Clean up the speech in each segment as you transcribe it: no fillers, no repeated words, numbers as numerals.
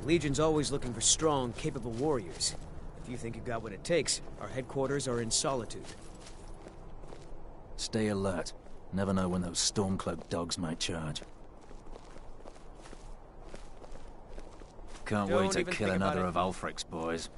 Legion's always looking for strong, capable warriors. If you think you got what it takes, our headquarters are in Solitude. Stay alert. Never know when those Stormcloak dogs might charge. Can't wait to kill another of Ulfric's boys.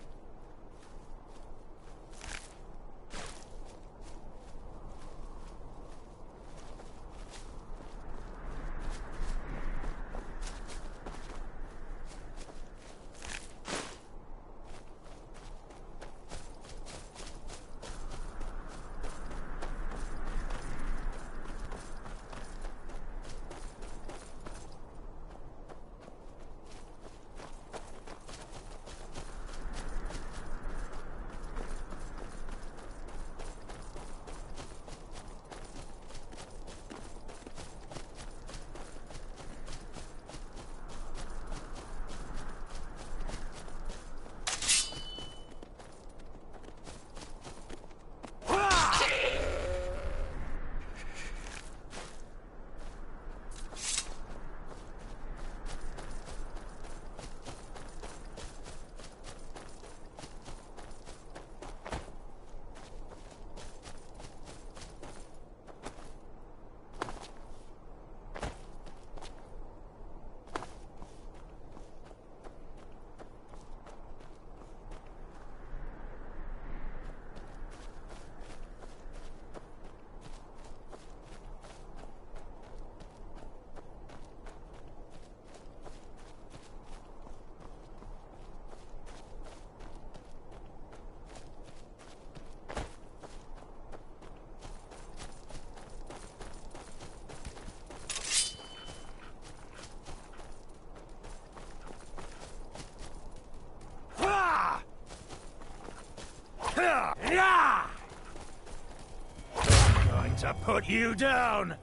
Going to put you down!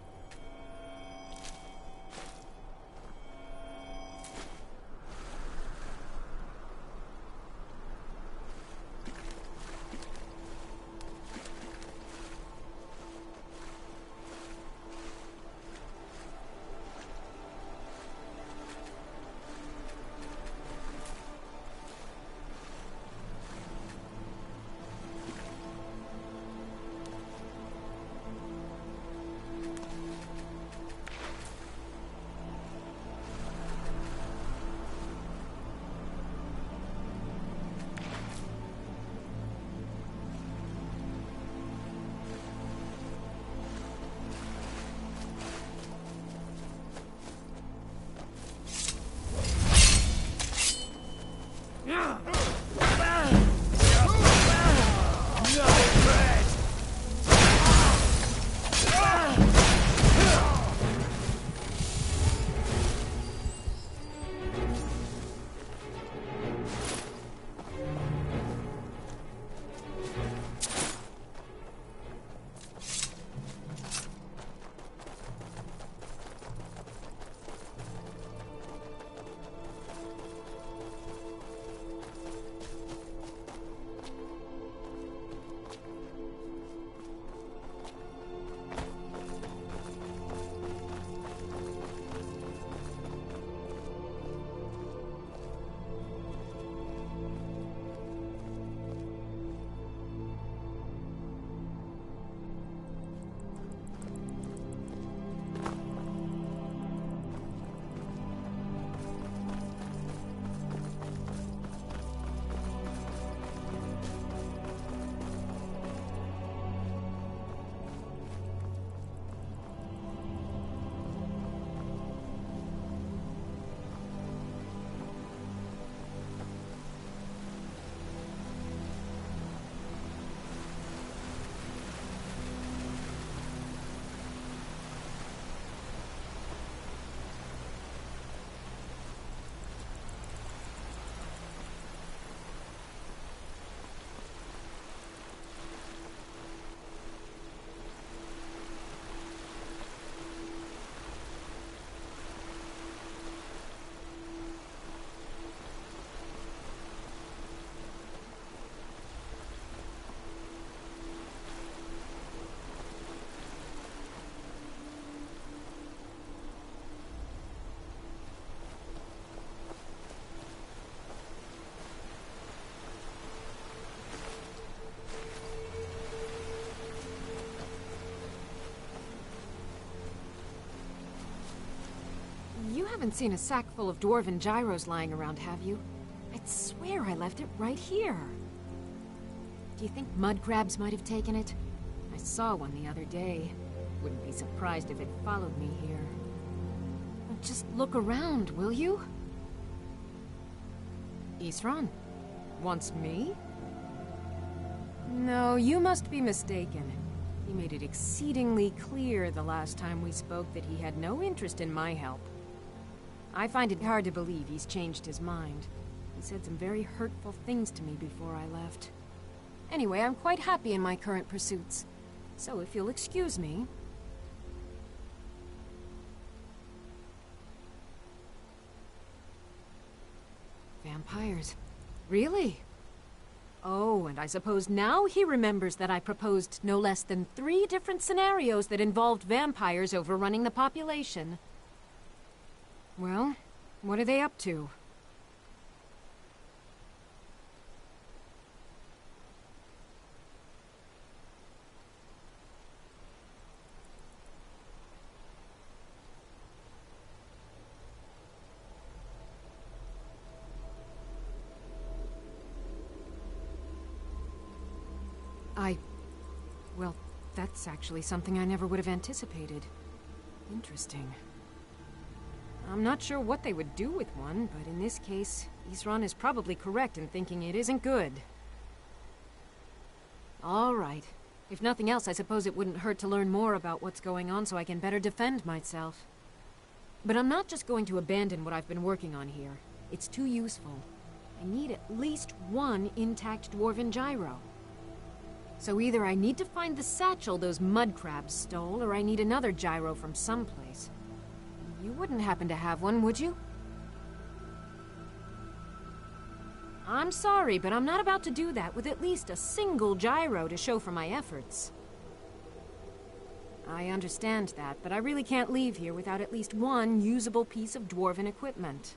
haven't seen a sack full of dwarven gyros lying around, have you? I'd swear I left it right here. Do you think mud crabs might have taken it? I saw one the other day. Wouldn't be surprised if it followed me here. Well, just look around, will you? Isran? Wants me? No, you must be mistaken. He made it exceedingly clear the last time we spoke that he had no interest in my help. I find it hard to believe he's changed his mind. He said some very hurtful things to me before I left. Anyway, I'm quite happy in my current pursuits. So if you'll excuse me... Vampires. Really? Oh, and I suppose now he remembers that I proposed no less than 3 different scenarios that involved vampires overrunning the population. Well, what are they up to? Well, that's actually something I never would have anticipated. Interesting. I'm not sure what they would do with one, but in this case, Isran is probably correct in thinking it isn't good. All right. If nothing else, I suppose it wouldn't hurt to learn more about what's going on so I can better defend myself. But I'm not just going to abandon what I've been working on here. It's too useful. I need at least 1 intact dwarven gyro. So either I need to find the satchel those mud crabs stole, or I need another gyro from someplace. You wouldn't happen to have one, would you? I'm sorry, but I'm not about to do that with at least a single gyro to show for my efforts. I understand that, but I really can't leave here without at least 1 usable piece of dwarven equipment.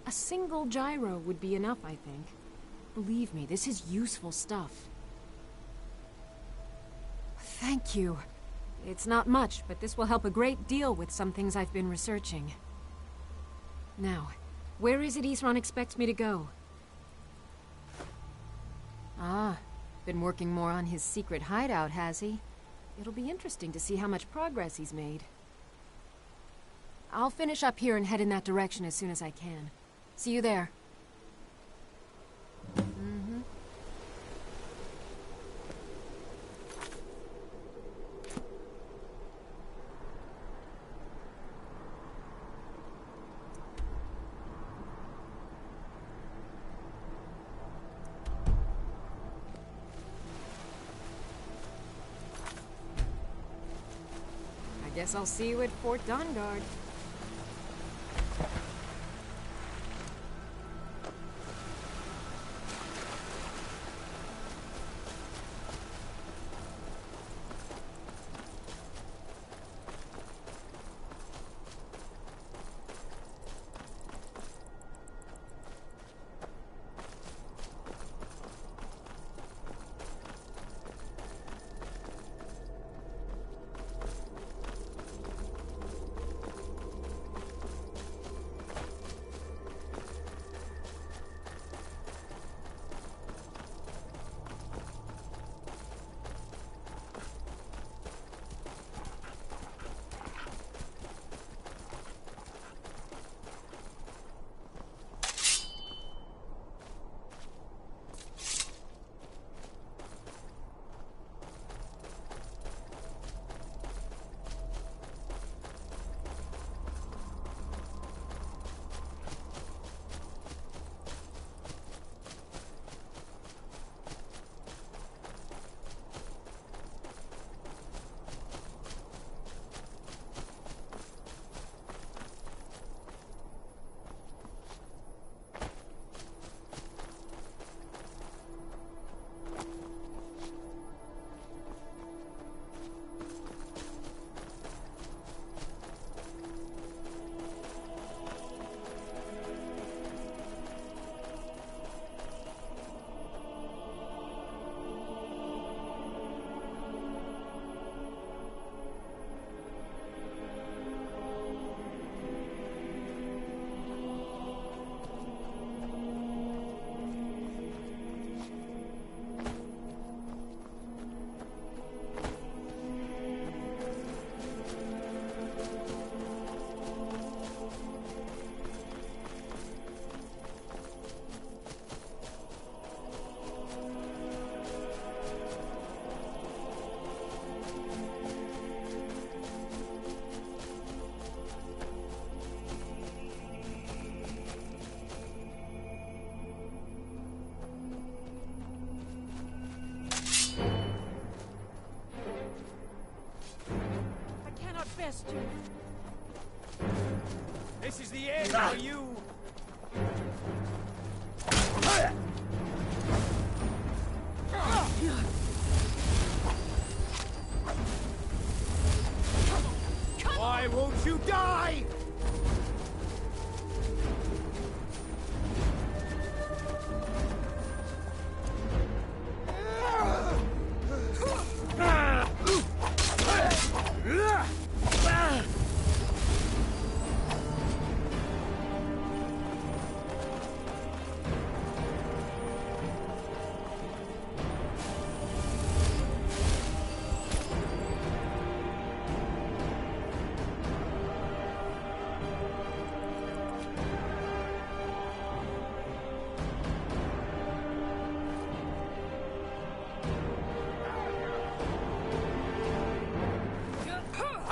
A single gyro would be enough, I think. Believe me, this is useful stuff. Thank you. It's not much, but this will help a great deal with some things I've been researching. Now, where is it Isran expects me to go? Ah, been working more on his secret hideout, has he? It'll be interesting to see how much progress he's made. I'll finish up here and head in that direction as soon as I can. See you there. Guess I'll see you at Fort Dawnguard. This is the end for you! Why won't you die?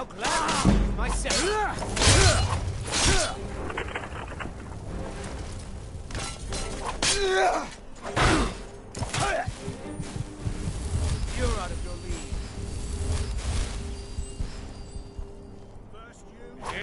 How glad myself! You're out of your league. First you.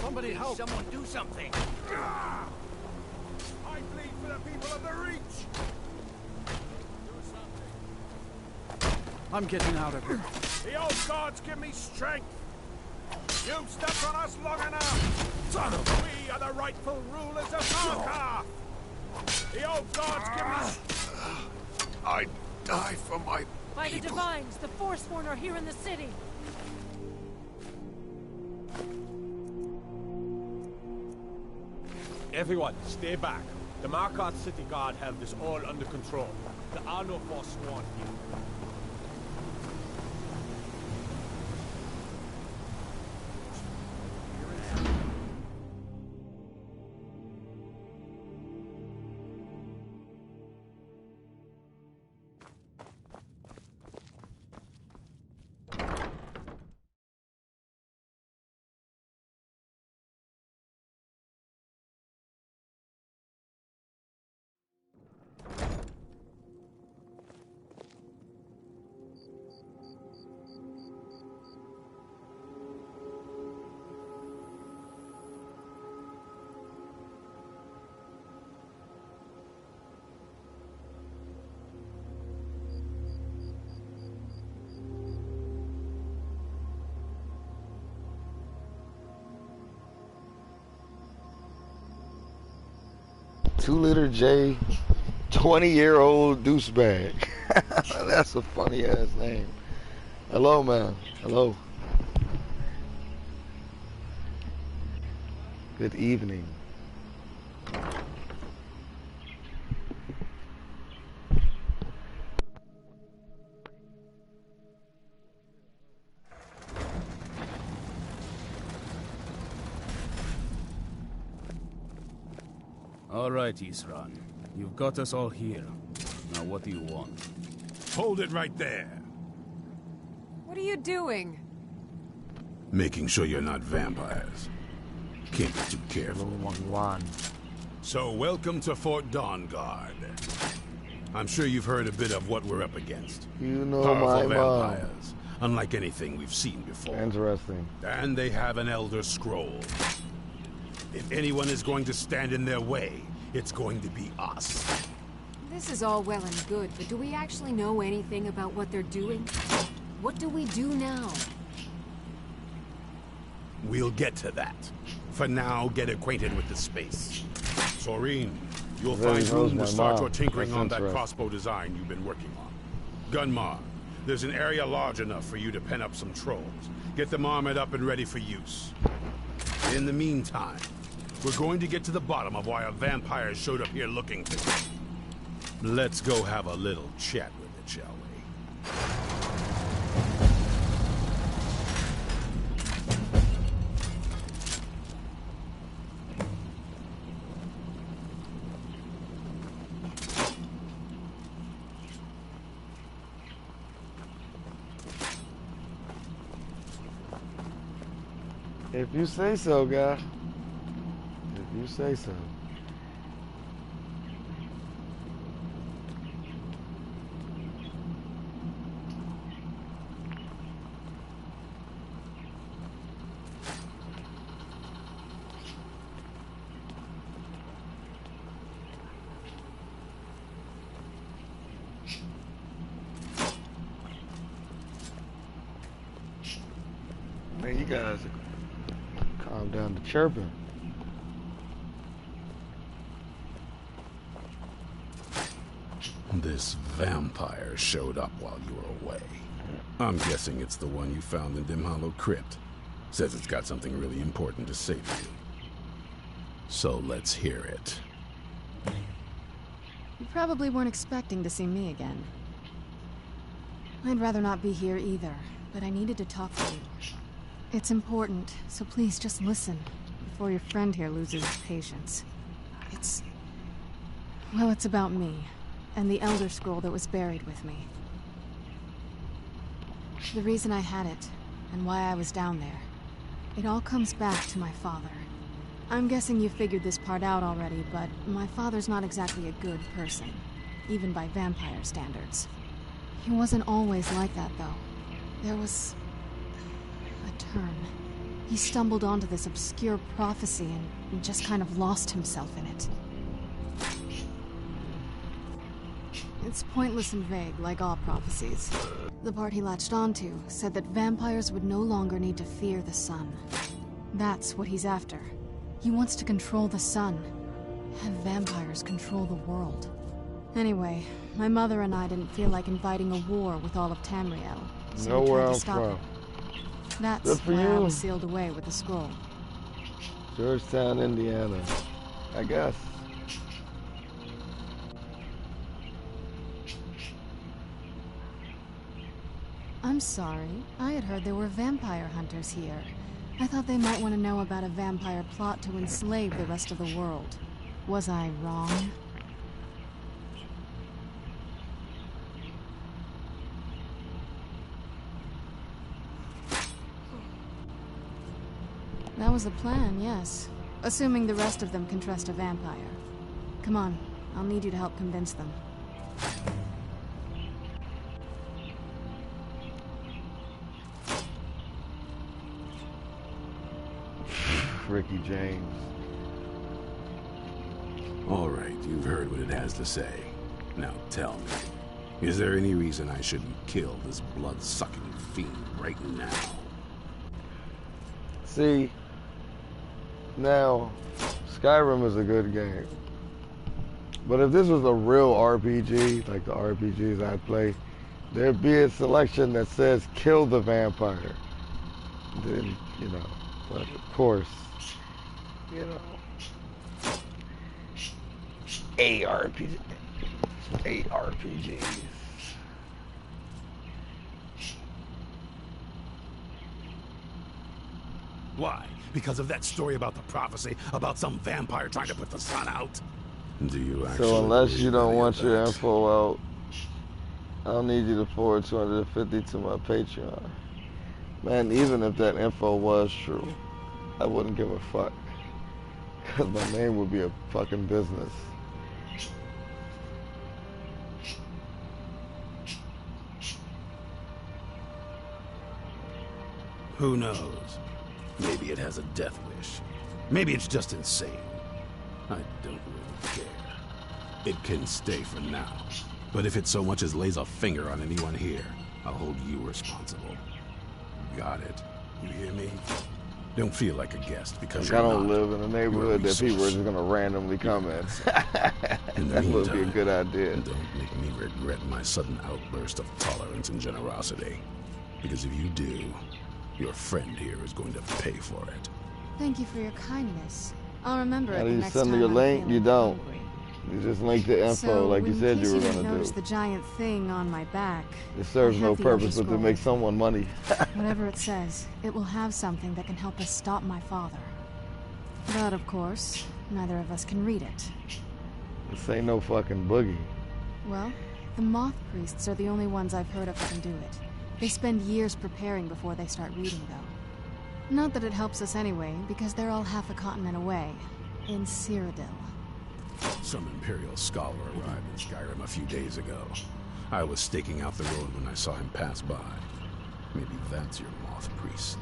Somebody help! Someone do something! I bleed for the people of the Reach! Do something! I'm getting out of here. The old gods give me strength! You've stepped on us long enough! Son of... We are the rightful rulers of Markarth! The old gods give me... I'd die for my By the Divines, the Forsworn are here in the city! Everyone, stay back. The Markarth City Guard have this all under control. There are no Forsworn here. 2-liter J, 20-year-old douchebag. That's a funny ass name. Hello, man. Hello. Good evening. All right, Isran. You've got us all here. Now what do you want? Hold it right there. What are you doing? Making sure you're not vampires. Can't be too careful. So, welcome to Fort Dawnguard. I'm sure you've heard a bit of what we're up against. You know Powerful my mom. vampires, unlike anything we've seen before. Interesting. And they have an Elder Scroll. If anyone is going to stand in their way, it's going to be us. This is all well and good, but do we actually know anything about what they're doing? What do we do now? We'll get to that. For now, get acquainted with the space. Soreen, you'll There find goes room my to start mom. your tinkering That's on that interesting. crossbow design you've been working on. Gunmar, there's an area large enough for you to pen up some trolls. Get them armored up and ready for use. In the meantime, we're going to get to the bottom of why a vampire showed up here looking for you. Let's go have a little chat with it, shall we? If you say so, guy. If you say so. Man, you guys calm down to chirping. This vampire showed up while you were away. I'm guessing it's the one you found in Dim Hollow Crypt. Says it's got something really important to say to you. So let's hear it. You probably weren't expecting to see me again. I'd rather not be here either, but I needed to talk to you. It's important, so please just listen before your friend here loses his patience. Well, it's about me, and the Elder Scroll that was buried with me. The reason I had it, and why I was down there, it all comes back to my father. I'm guessing you figured this part out already, but my father's not exactly a good person, even by vampire standards. He wasn't always like that, though. There was a turn. He stumbled onto this obscure prophecy and just kind of lost himself in it. It's pointless and vague, like all prophecies. The part he latched onto said that vampires would no longer need to fear the sun. That's what he's after. He wants to control the sun. Have vampires control the world. Anyway, my mother and I didn't feel like inviting a war with all of Tamriel, so Know we where tried I'm to stop from. it. That's Good for why I you. was sealed away with the scroll. Georgetown, Indiana. I guess. I'm sorry. I had heard there were vampire hunters here. I thought they might want to know about a vampire plot to enslave the rest of the world. Was I wrong? That was the plan, yes. Assuming the rest of them can trust a vampire. Come on, I'll need you to help convince them. Ricky James. All right, you've heard what it has to say. Now tell me, is there any reason I shouldn't kill this blood-sucking fiend right now? See, now, Skyrim is a good game. But if this was a real RPG, like the RPGs I play, there'd be a selection that says kill the vampire. Then, you know, but of course, you know, ARPGs. Why? Because of that story about the prophecy about some vampire trying to put the sun out? Do you actually? So unless you don't believe want any your of that? info out, I'll need you to forward 250 to my Patreon. Man, even if that info was true, I wouldn't give a fuck. Because my name would be a fucking business. Who knows? Maybe it has a death wish. Maybe it's just insane. I don't really care. It can stay for now. But if it so much as lays a finger on anyone here, I'll hold you responsible. Got it? You hear me? Don't feel like a guest because Like, I you're don't not. live in a neighborhood that people are just gonna randomly come in. In the That would be a meantime, good idea. Don't make me regret my sudden outburst of tolerance and generosity. Because if you do, your friend here is going to pay for it. Thank you for your kindness. I'll remember How it do the you next send time your I'm link? feeling You don't. hungry. You just link the info So, like you in said case you were didn't gonna notice do. the giant thing on my back, It serves I no have the purpose Ultra but to Scroll. make someone money. Whatever it says, it will have something that can help us stop my father. But of course, neither of us can read it. This ain't no fucking boogie. Well, the moth priests are the only ones I've heard of who can do it. They spend years preparing before they start reading, though. Not that it helps us anyway, because they're all half a continent away. In Cyrodiil. Some Imperial scholar arrived in Skyrim a few days ago. I was staking out the road when I saw him pass by. Maybe that's your moth priest.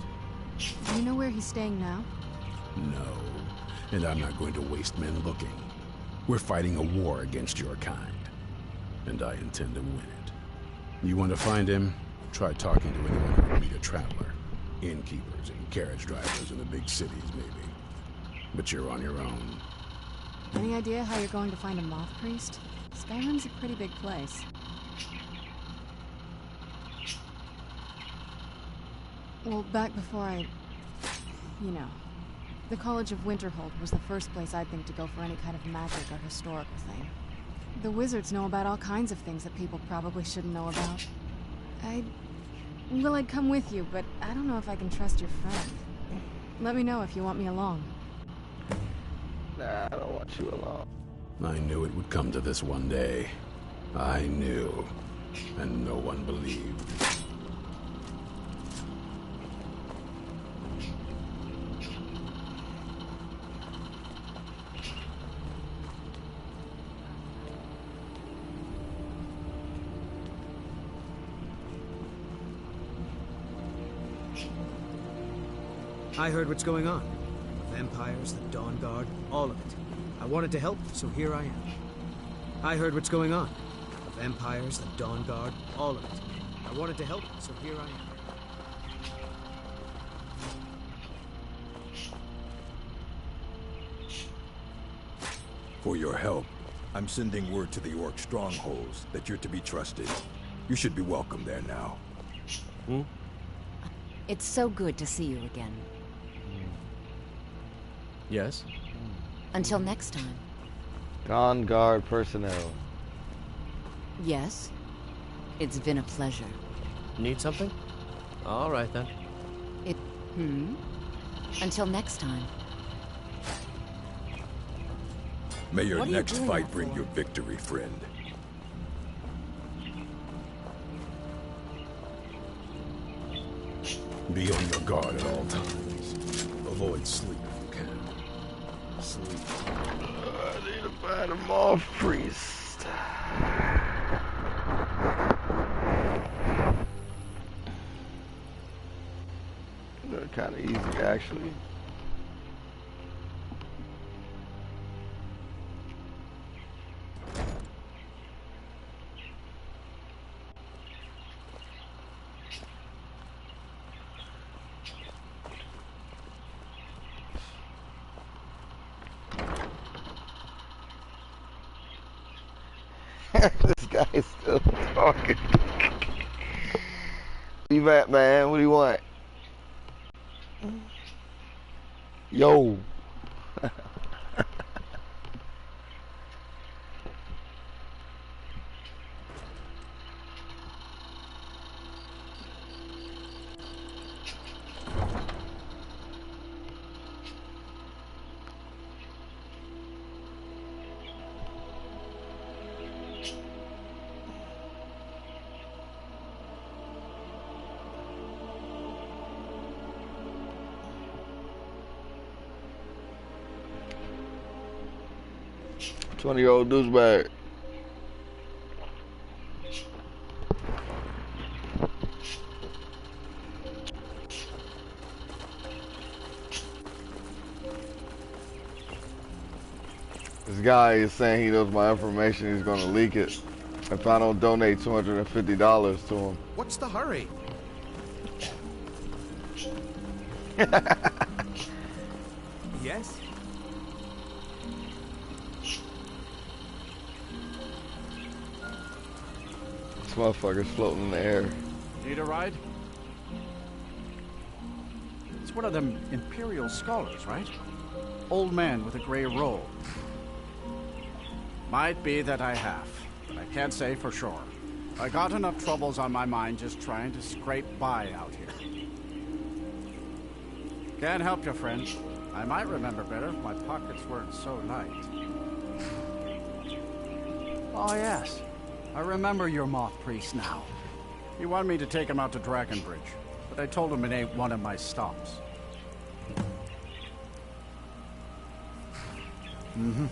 Do you know where he's staying now? No, and I'm not going to waste men looking. We're fighting a war against your kind, and I intend to win it. You want to find him? Try talking to anyone who would meet a traveler. Innkeepers and carriage drivers in the big cities, maybe. But you're on your own. Any idea how you're going to find a moth priest? Skyrim's a pretty big place. Well, back before you know, the College of Winterhold was the first place I'd think to go for any kind of magic or historical thing. The wizards know about all kinds of things that people probably shouldn't know about. I'd come with you, but I don't know if I can trust your friend. Let me know if you want me along. Nah, I don't want you alone. I knew it would come to this one day. I knew. And no one believed. I heard what's going on. The vampires, the Dawn Guard, all of it. I wanted to help, so here I am. I heard what's going on. The vampires, the Dawn Guard, all of it. I wanted to help, so here I am. For your help, I'm sending word to the Orc strongholds that you're to be trusted. You should be welcome there now. It's so good to see you again. Yes? Until next time. Dawn Guard personnel. Yes? It's been a pleasure. Need something? All right, then. Until next time. May your What are you next doing fight that bring for? you victory, friend. Be on your guard at all times. Avoid sleep if you can. Sleep. I need to find a moth priest. They're kind of easy, actually. This guy is still talking. Where you at, man? What do you want? Yo. Twenty-year-old douchebag. This guy is saying he knows my information. He's gonna leak it if I don't donate $250 to him. What's the hurry? Yes? This motherfucker's floating in the air. Need a ride? It's one of them Imperial scholars, right? Old man with a gray robe. Might be that I have, but I can't say for sure. I got enough troubles on my mind just trying to scrape by out here. Can't help you, friend. I might remember better if my pockets weren't so light. Oh, yes. I remember your moth priest now. He wanted me to take him out to Dragonbridge, but I told him it ain't one of my stops. Mm-hmm.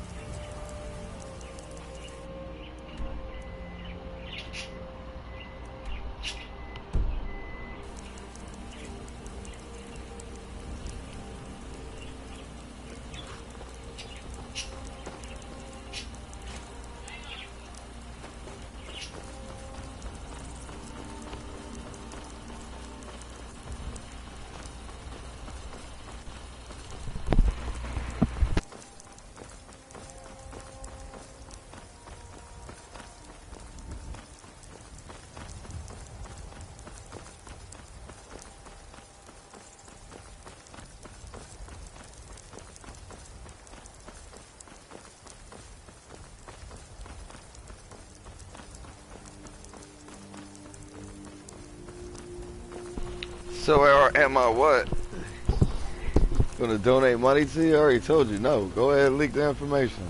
So am I what? Gonna donate money to you? I already told you no. Go ahead and leak the information.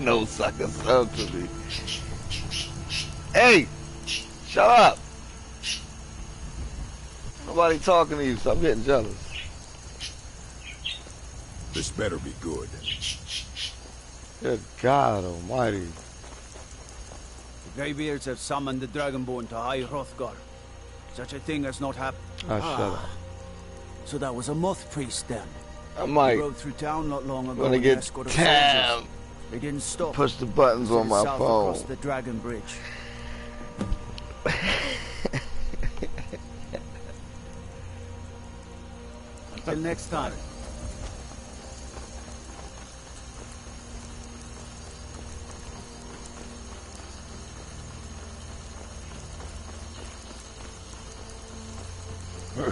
No sucker sub to me. Hey! Shut up! Nobody talking to you, so I'm getting jealous. This better be good. Good God almighty. The Greybeards have summoned the Dragonborn to High Hrothgar. Such a thing has not happened. Shut up. So that was a moth priest then. I might He rode through town not long ago wanna with get an escort of damn. soldiers. They didn't stop. Push the buttons on my South phone. across the Dragon Bridge. Until next time.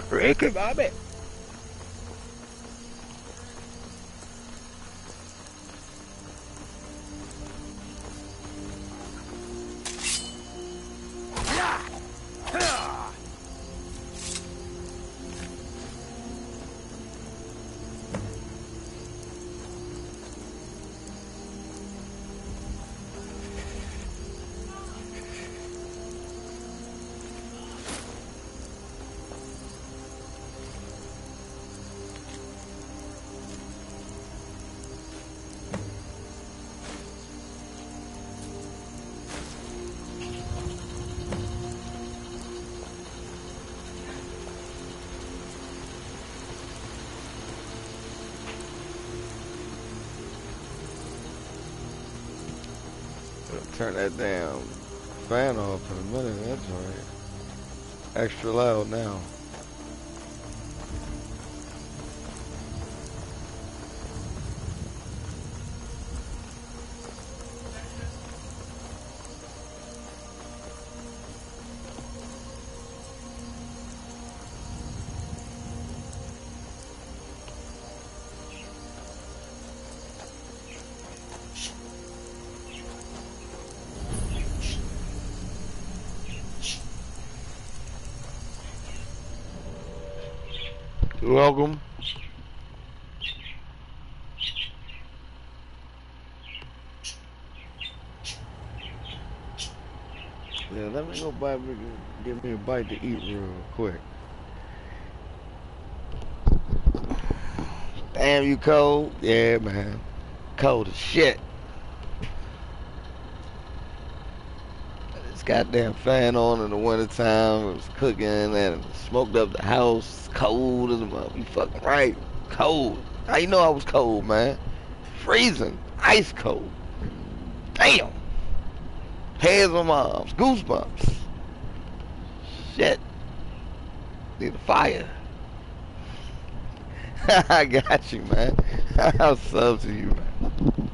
Ricky Bobby. turn that damn fan off in a minute. That's alright. Extra loud now. You're welcome. Yeah, let me go give me a bite to eat real quick. Damn, you cold? Yeah, man. Cold as shit. This goddamn fan on in the wintertime. It was cooking and it smoked up the house. It's cold as a mother. You fucking right. Cold. How you know I was cold, man? Freezing. Ice cold. Damn. Hairs on my arms. Goosebumps. Shit. Need a fire. I got you, man. I'll sub to you, man.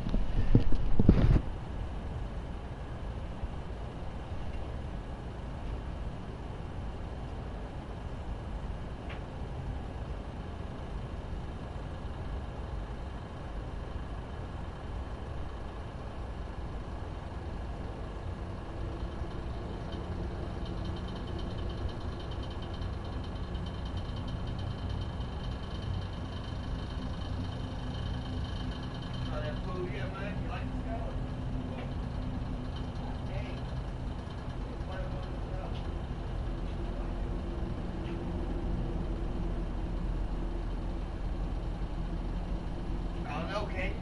Okay.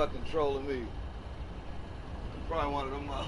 fucking trolling me. Probably one of them up.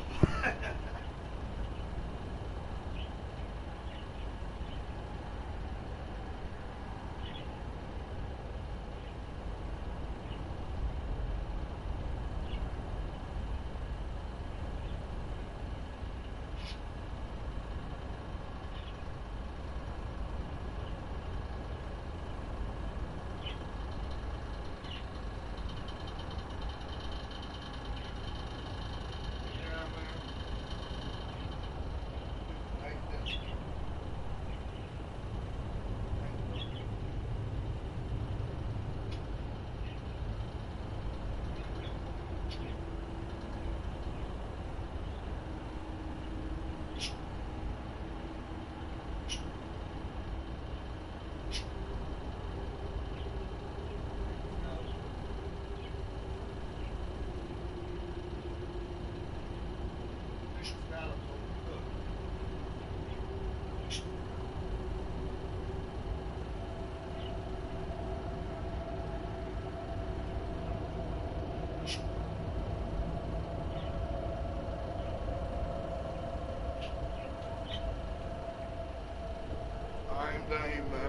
Dang, man.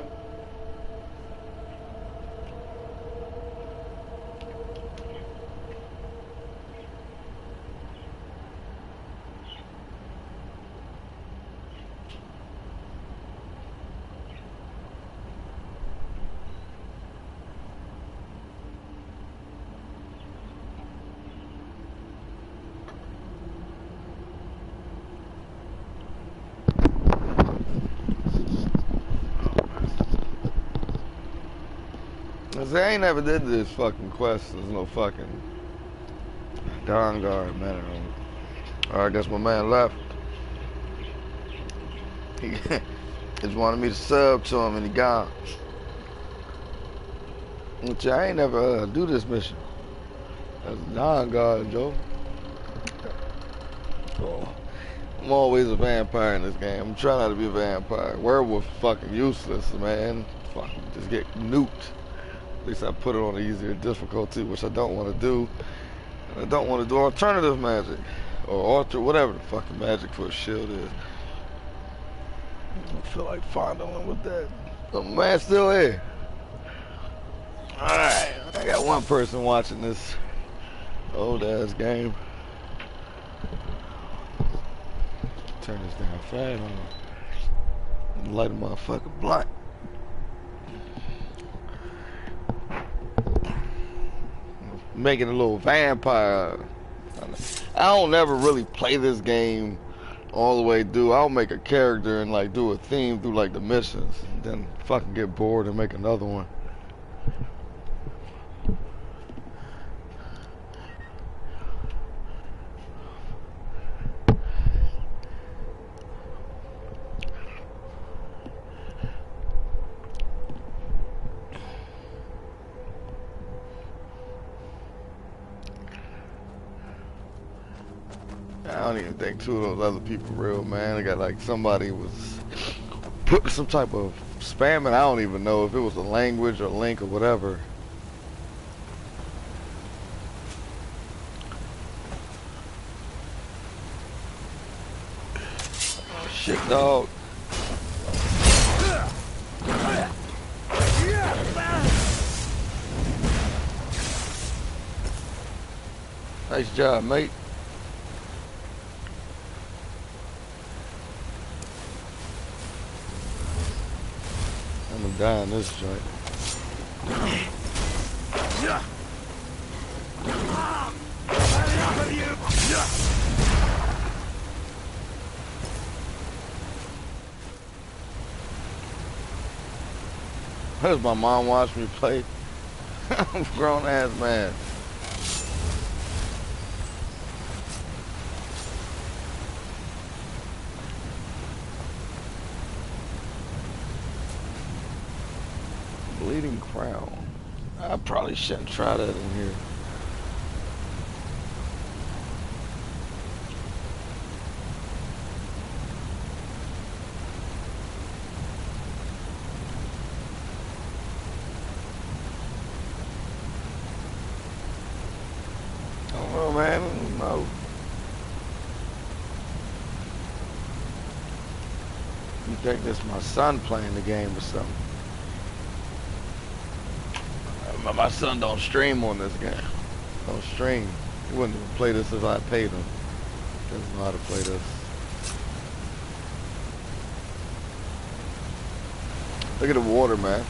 I ain't never did this fucking quest. There's no fucking Dawn Guard, man. Or I guess my man left. He just wanted me to sub to him and he gone. Which I ain't never do this mission. That's Dawn Guard, Joe. Oh, I'm always a vampire in this game. I'm trying not to be a vampire. Werewolf fucking useless, man. Fucking just get nuked. At least I put it on the easier difficulty, which I don't want to do. And I don't want to do alternative magic. Or whatever the fucking magic for a shield is. I don't feel like fondling with that. The man's still here. Alright, I got one person watching this old ass game. Turn this damn fan on. Light a motherfucking blunt. Making a little vampire. I don't ever really play this game all the way through. I'll make a character and like do a theme through like the missions, then fucking get bored and make another one. I don't even think two of those other people real, man. They got like somebody was putting some type of spamming. I don't even know if it was a language or link or whatever. Oh, shit, dog. Nice job, mate. I'm gonna die in this joint. How does my mom watch me play? I'm a grown ass man. Bleeding crown. I probably shouldn't try that in here. man. No. You think this my son playing the game or something? My son don't stream on this game. Don't stream. He wouldn't even play this if I paid him. Doesn't know how to play this. Look at the water, man.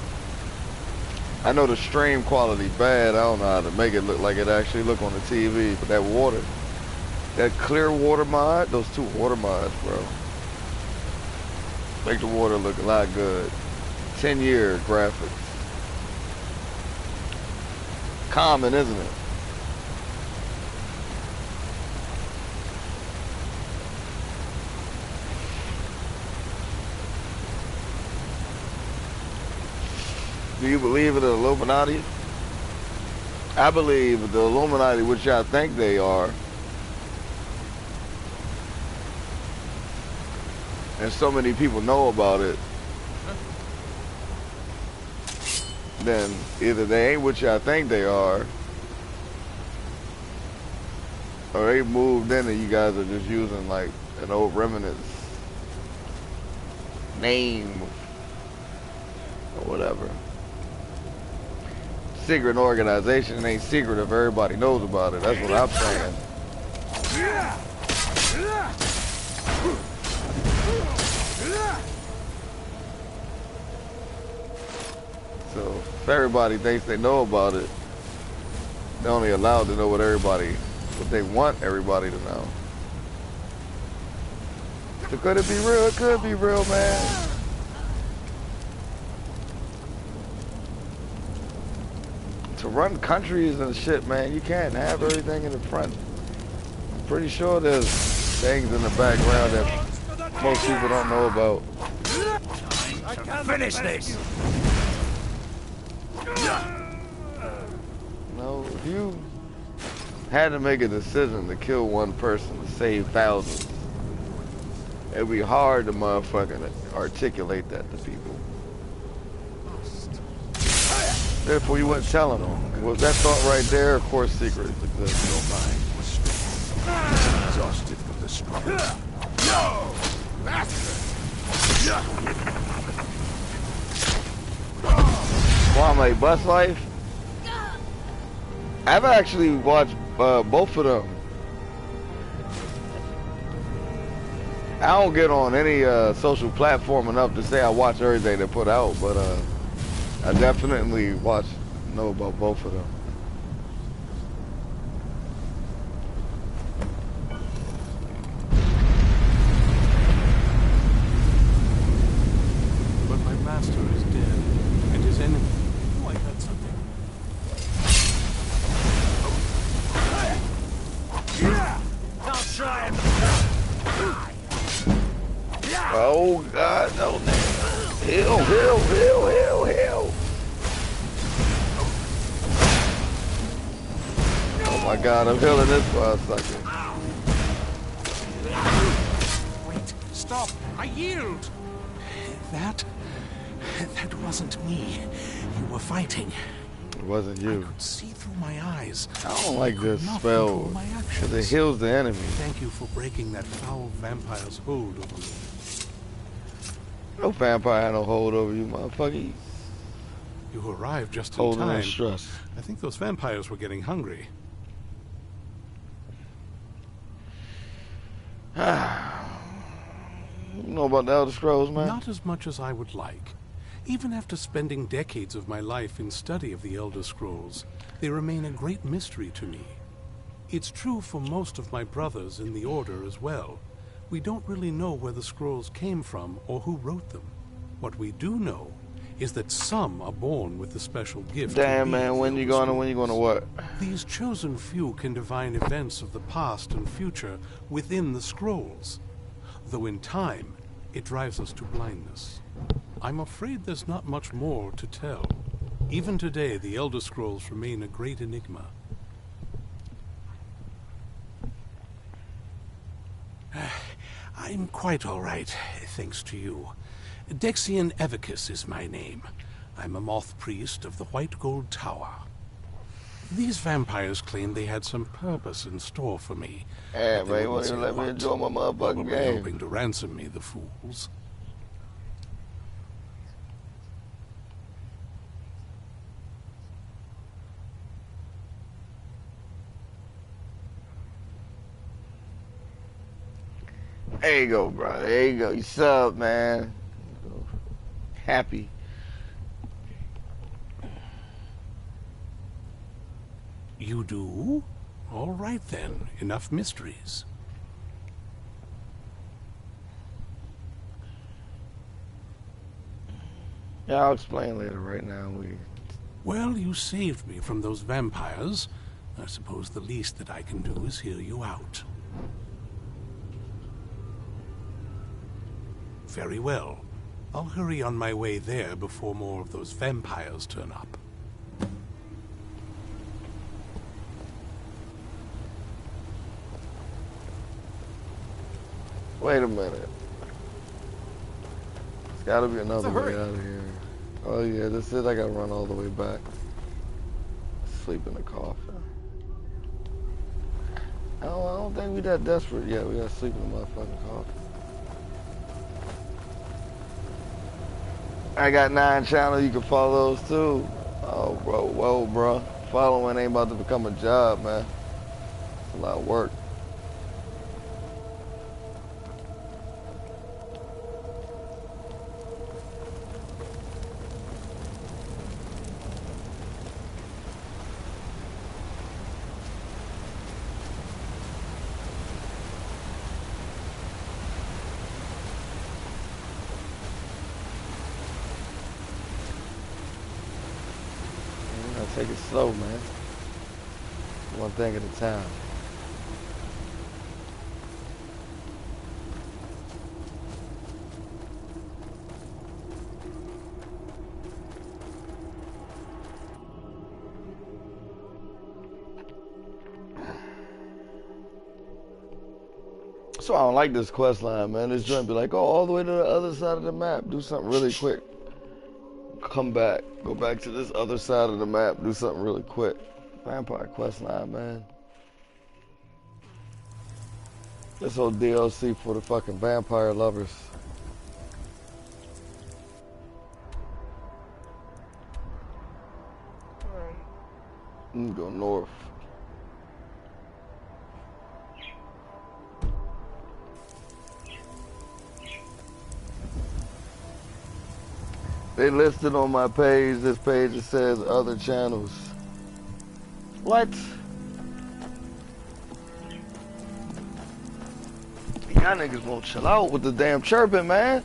I know the stream quality bad. I don't know how to make it look like it actually look on the TV. But that water, that clear water mod, those two water mods, bro, make the water look a lot good. 10-year graphics. Common, isn't it? Do you believe in the Illuminati? I believe the Illuminati, which I think they are, and so many people know about it, then either they ain't what I think they are, or they moved in and you guys are just using like an old remnant's name or whatever. Secret organization ain't secret if everybody knows about it. That's what I'm saying. So if everybody thinks they know about it, they're only allowed to know what they want everybody to know. So could it be real? It could be real, man. To run countries and shit, man, you can't have everything in the front. I'm pretty sure there's things in the background that most people don't know about. Finish this! No, if you had to make a decision to kill one person to save thousands, it'd be hard to motherfucking articulate that to people. Therefore, you wouldn't tell them. Was that thought right there? Of course, secrets exist. Your mind was stricken, exhausted from the struggle. No! Kwame, Bus Life? I've actually watched both of them. I don't get on any social platform enough to say I watch everything they put out, but I definitely know about both of them. But my master is dead, and his enemy. Oh, I heard something. Now try and... Oh God, no, man. Heal. Oh my God, I'm healing this for a second. Wait, stop! I yield! That wasn't me. You were fighting. It wasn't I you. could see through my eyes. I don't like this Not spell control my because it actions. heals the enemy. Thank you for breaking that foul vampire's hold over me. No vampire had no hold over you, motherfucker. You arrived just in Holding time. in stress. I think those vampires were getting hungry. You know about the Elder Scrolls, man? Not as much as I would like. Even after spending decades of my life in study of the Elder Scrolls, they remain a great mystery to me. It's true for most of my brothers in the Order as well. We don't really know where the scrolls came from or who wrote them. What we do know is that some are born with the special gift. Damn, man, when you gonna what? These chosen few can divine events of the past and future within the scrolls. Though in time, it drives us to blindness. I'm afraid there's not much more to tell. Even today, the Elder Scrolls remain a great enigma. I'm quite all right, thanks to you. Dexian Evicus is my name. I'm a moth priest of the White Gold Tower. These vampires claimed they had some purpose in store for me. Hey, but they man, you wouldn't won't say even let me what. enjoy my motherfucking Probably game. hoping to ransom me, the fools. There you go, bro. There you go. You sub, man. Happy. You do? All right then. Enough mysteries. Yeah, I'll explain later. Right now, Well, you saved me from those vampires. I suppose the least that I can do is hear you out. Very well. I'll hurry on my way there before more of those vampires turn up. Wait a minute. There's gotta be another way out of here. Oh yeah, this is. I gotta run all the way back. Sleep in the coffin. I don't think we that desperate yet. We gotta sleep in the motherfucking coffin. I got 9 channels. You can follow those too. Oh, bro. Whoa, bro. Following ain't about to become a job, man. It's a lot of work. Take it slow, man. One thing at a time. So I don't like this quest line, man. This joint be like, oh, all the way to the other side of the map. Do something really quick. Come back. Go back to this other side of the map. Do something really quick. Vampire quest line, man. This whole DLC for the fucking vampire lovers. I'm gonna go north. They listed on my page, this page, it says other channels. What? Y'all niggas won't chill out with the damn chirping, man.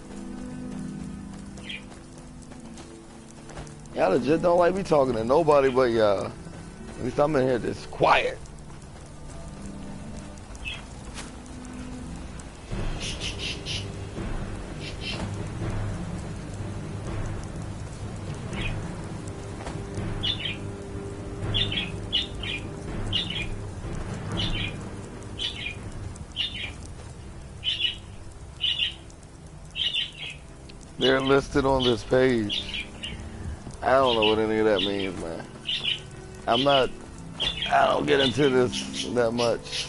Y'all legit don't like me talking to nobody but y'all. At least I'm in here just quiet. They're listed on this page. I don't know what any of that means, man. I don't get into this that much.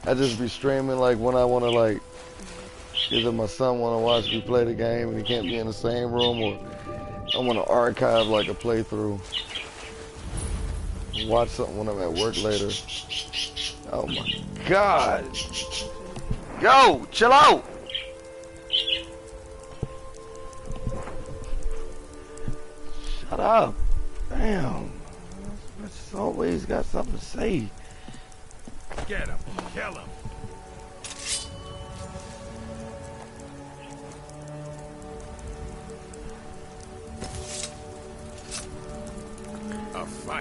I just be streaming like when I want to, like, either my son want to watch me play the game and he can't be in the same room, or I want to archive like a playthrough. Watch something when I'm at work later. Oh my God. Yo, chill out. Shut up. Damn. It's always got something to say. Get him. Kill him.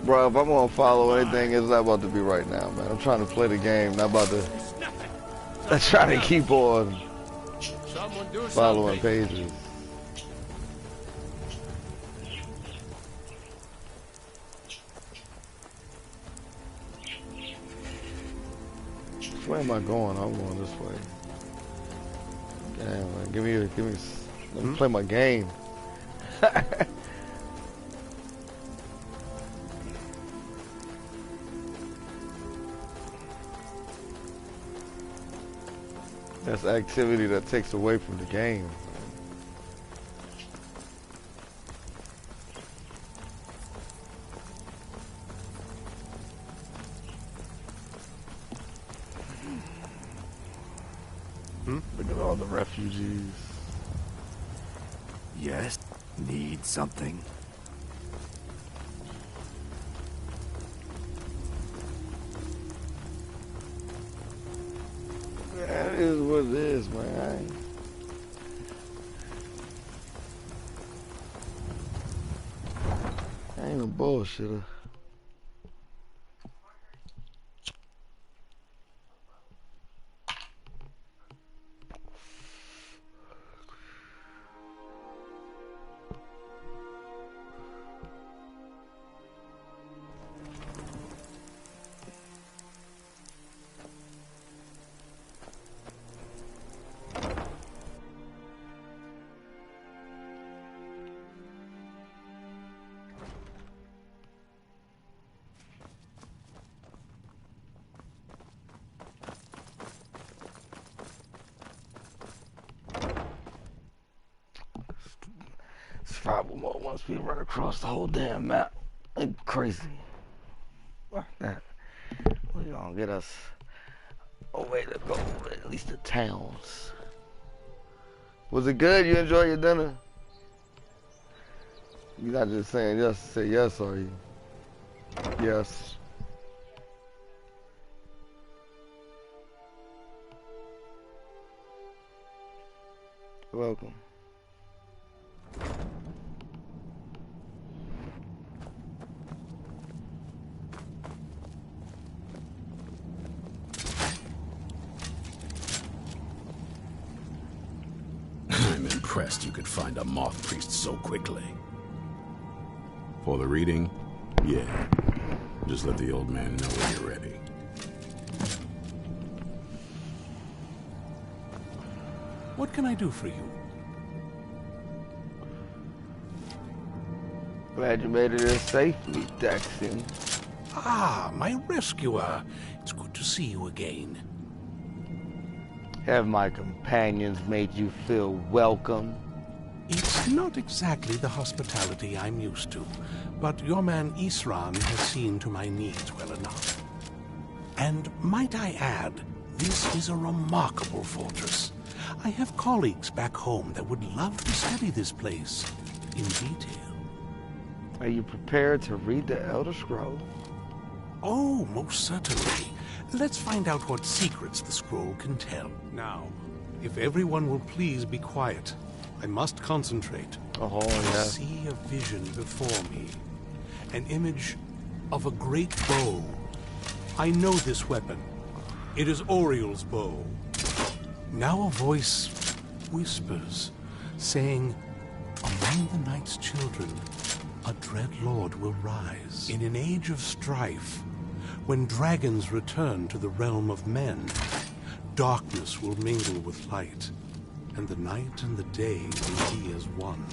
Bro, if I'm gonna follow anything, it's not about to be right now, man. I'm trying to play the game, not about to. I'm trying to keep on following pages. Where am I going? I'm going this way. Damn, man. Give me. Let me play my game. That's activity that takes away from the game. Look at all the refugees. Yes, need something. That is what it is, man. I ain't a bullshitter. Survival mode wants me to run across the whole damn map. It's crazy. Fuck that. We're gonna get us a way to go, at least the towns. Was it good? You enjoy your dinner? You're not just saying yes to say yes, are you? Yes. Welcome. I'm impressed you could find a moth priest so quickly. For the reading? Yeah. Just let the old man know when you're ready. What can I do for you? Glad you made it in safely, Daxian. Ah, my rescuer. It's good to see you again. Have my companions made you feel welcome? It's not exactly the hospitality I'm used to, but your man Isran has seen to my needs well enough. And might I add, this is a remarkable fortress. I have colleagues back home that would love to study this place in detail. Are you prepared to read the Elder Scroll? Oh, most certainly. Let's find out what secrets the scroll can tell. Now, if everyone will please be quiet, I must concentrate. Oh, I yeah. see a vision before me. An image of a great bow. I know this weapon. It is Oriel's bow. Now a voice whispers, saying, among the night's children, a dread lord will rise. In an age of strife, when dragons return to the realm of men, darkness will mingle with light, and the night and the day will be as one.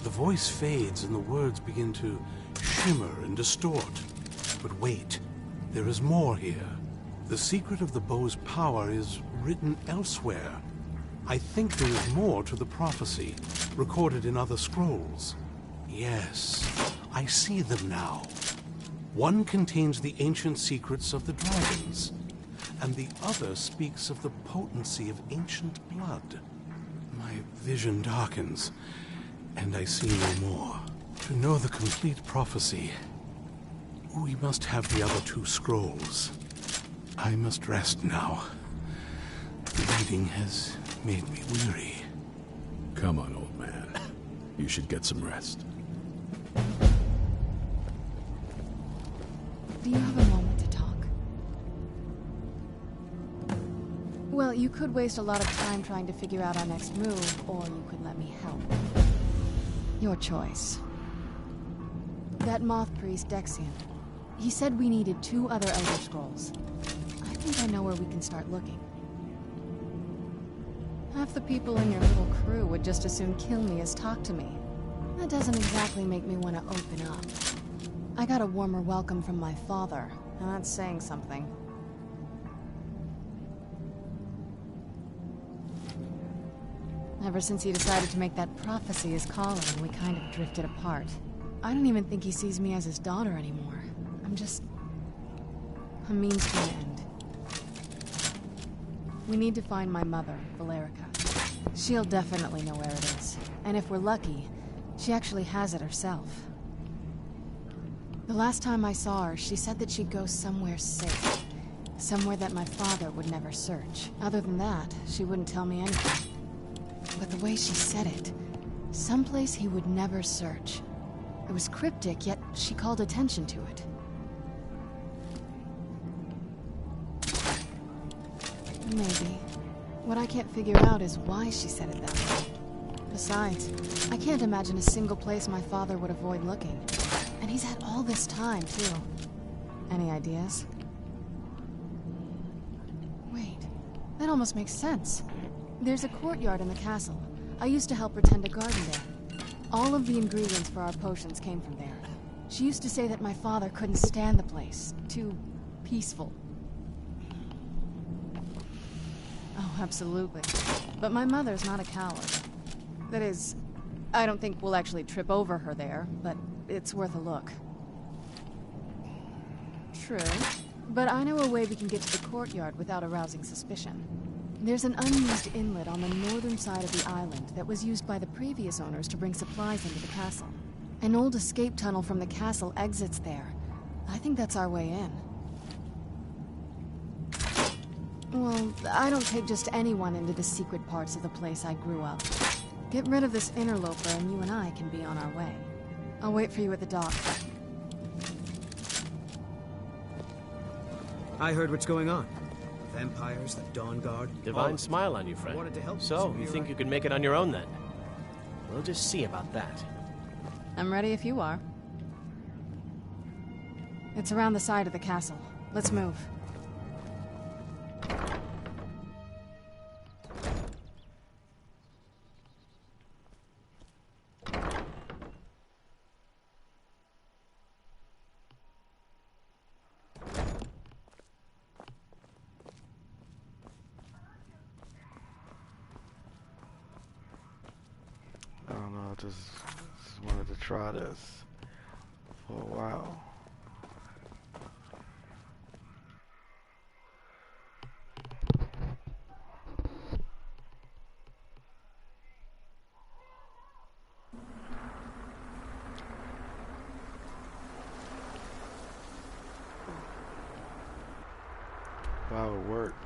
The voice fades and the words begin to shimmer and distort. But wait, there is more here. The secret of the bow's power is written elsewhere. I think there is more to the prophecy, recorded in other scrolls. Yes, I see them now. One contains the ancient secrets of the dragons, and the other speaks of the potency of ancient blood. My vision darkens, and I see no more. To know the complete prophecy, we must have the other two scrolls. I must rest now. The reading has made me weary. Come on, old man. You should get some rest. Do you have a moment to talk? Well, you could waste a lot of time trying to figure out our next move, or you could let me help. Your choice. That moth priest, Dexian, he said we needed 2 other Elder Scrolls. I think I know where we can start looking. Half the people in your little crew would just as soon kill me as talk to me. That doesn't exactly make me want to open up. I got a warmer welcome from my father, and that's saying something. Ever since he decided to make that prophecy his calling, we kind of drifted apart. I don't even think he sees me as his daughter anymore. I'm just a means to an end. We need to find my mother, Valerica. She'll definitely know where it is. And if we're lucky, she actually has it herself. The last time I saw her, she said that she'd go somewhere safe. Somewhere that my father would never search. Other than that, she wouldn't tell me anything. But the way she said it, someplace he would never search. It was cryptic, yet she called attention to it. Maybe. What I can't figure out is why she said it that way. Besides, I can't imagine a single place my father would avoid looking. And he's had all this time, too. Any ideas? Wait, that almost makes sense. There's a courtyard in the castle. I used to help her tend a garden there. All of the ingredients for our potions came from there. She used to say that my father couldn't stand the place. Too peaceful. Oh, absolutely. But my mother's not a coward. That is, I don't think we'll actually trip over her there, but it's worth a look. True. But I know a way we can get to the courtyard without arousing suspicion. There's an unused inlet on the northern side of the island that was used by the previous owners to bring supplies into the castle. An old escape tunnel from the castle exits there. I think that's our way in. Well, I don't take just anyone into the secret parts of the place I grew up. Get rid of this interloper and you and I can be on our way. I'll wait for you at the dock. I heard what's going on. Vampires, the Dawn Guard. Divine smile on you, friend. Wanted to help, so you think you can make it on your own then? We'll just see about that. I'm ready if you are. It's around the side of the castle. Let's move. I don't know, just wanted to try this for a while. Wow, it worked.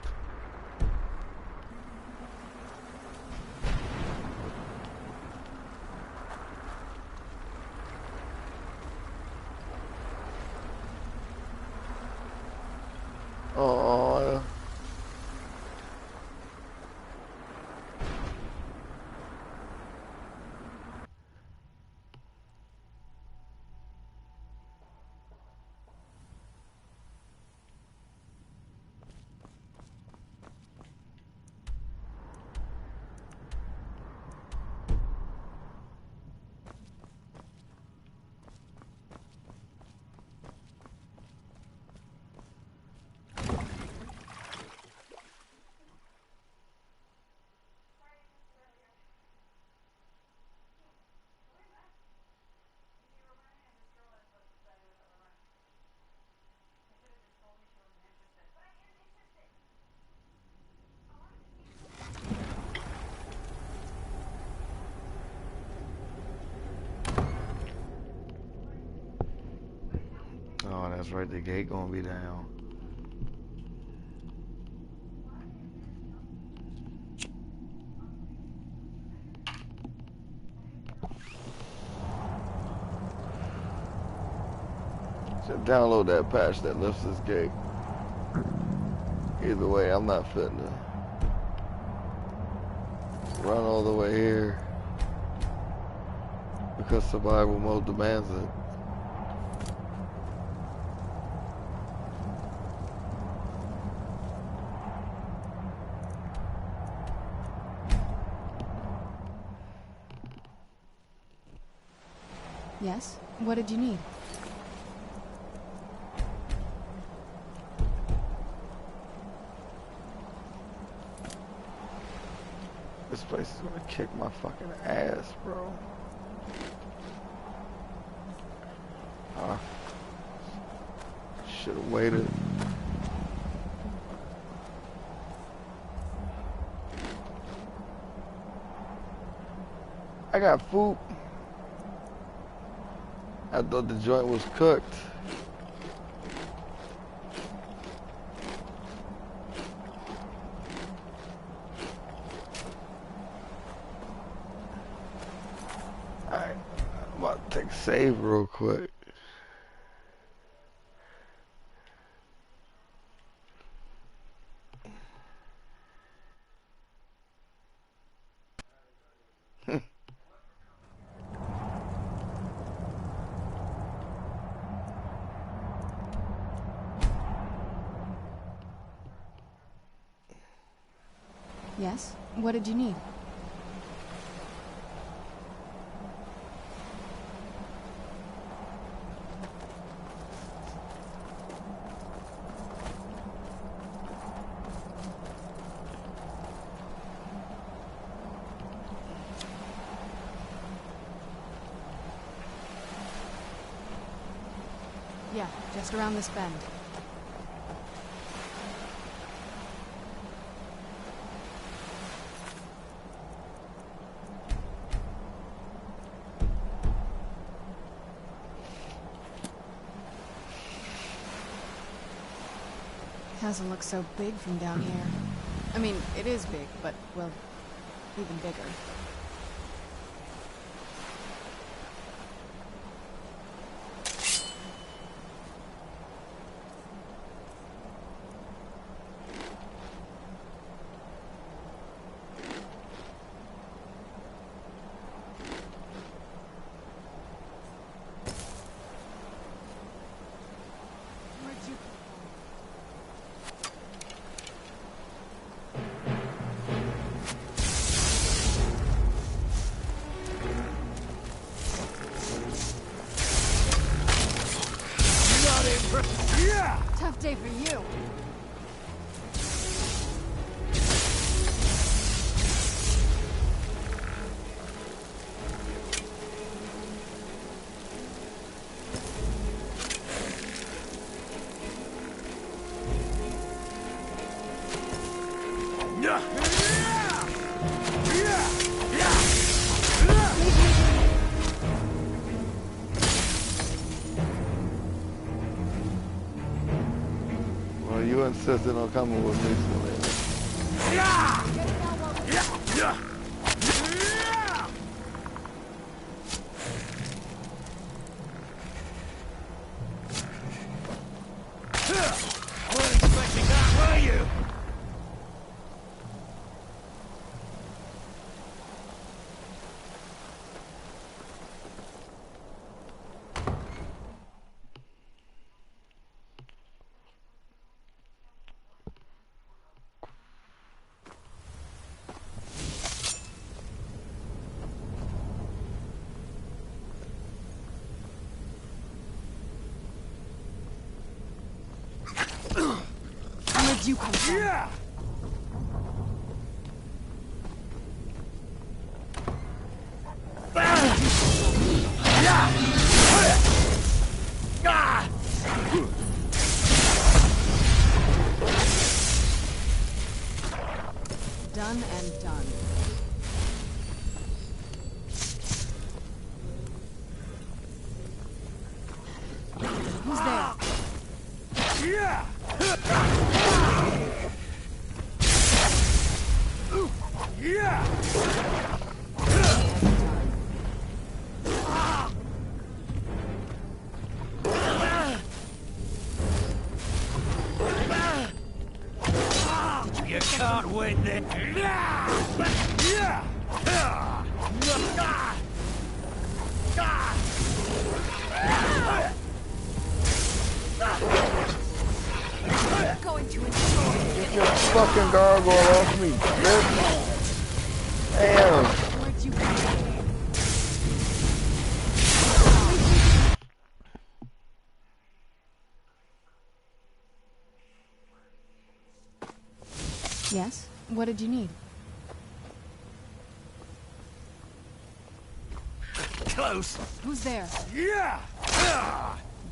Oh, oh, that's right, the gate gonna be down. So download that patch that lifts this gate. Either way, I'm not fitting to run all the way here because survival mode demands it. Yes? What did you need? This place is gonna kick my fucking ass, bro. Should've waited. I got food. I thought the joint was cooked. Alright, I'm about to take a save real quick. Yes? What did you need? Yeah, just around this bend. Doesn't look so big from down here. I mean, it is big, but, well, even bigger. Tough day for you. You insisted on coming with me, so Weren't expecting that, were you? Where'd you come from? Yeah! Done and done. Who's there? Yeah! Yeah! You can't win this. Yeah! Going to enjoy get your fucking gargoyle off me, bitch. Damn. Where'd you come from? Yes? What did you need? Close. Who's there? Yeah!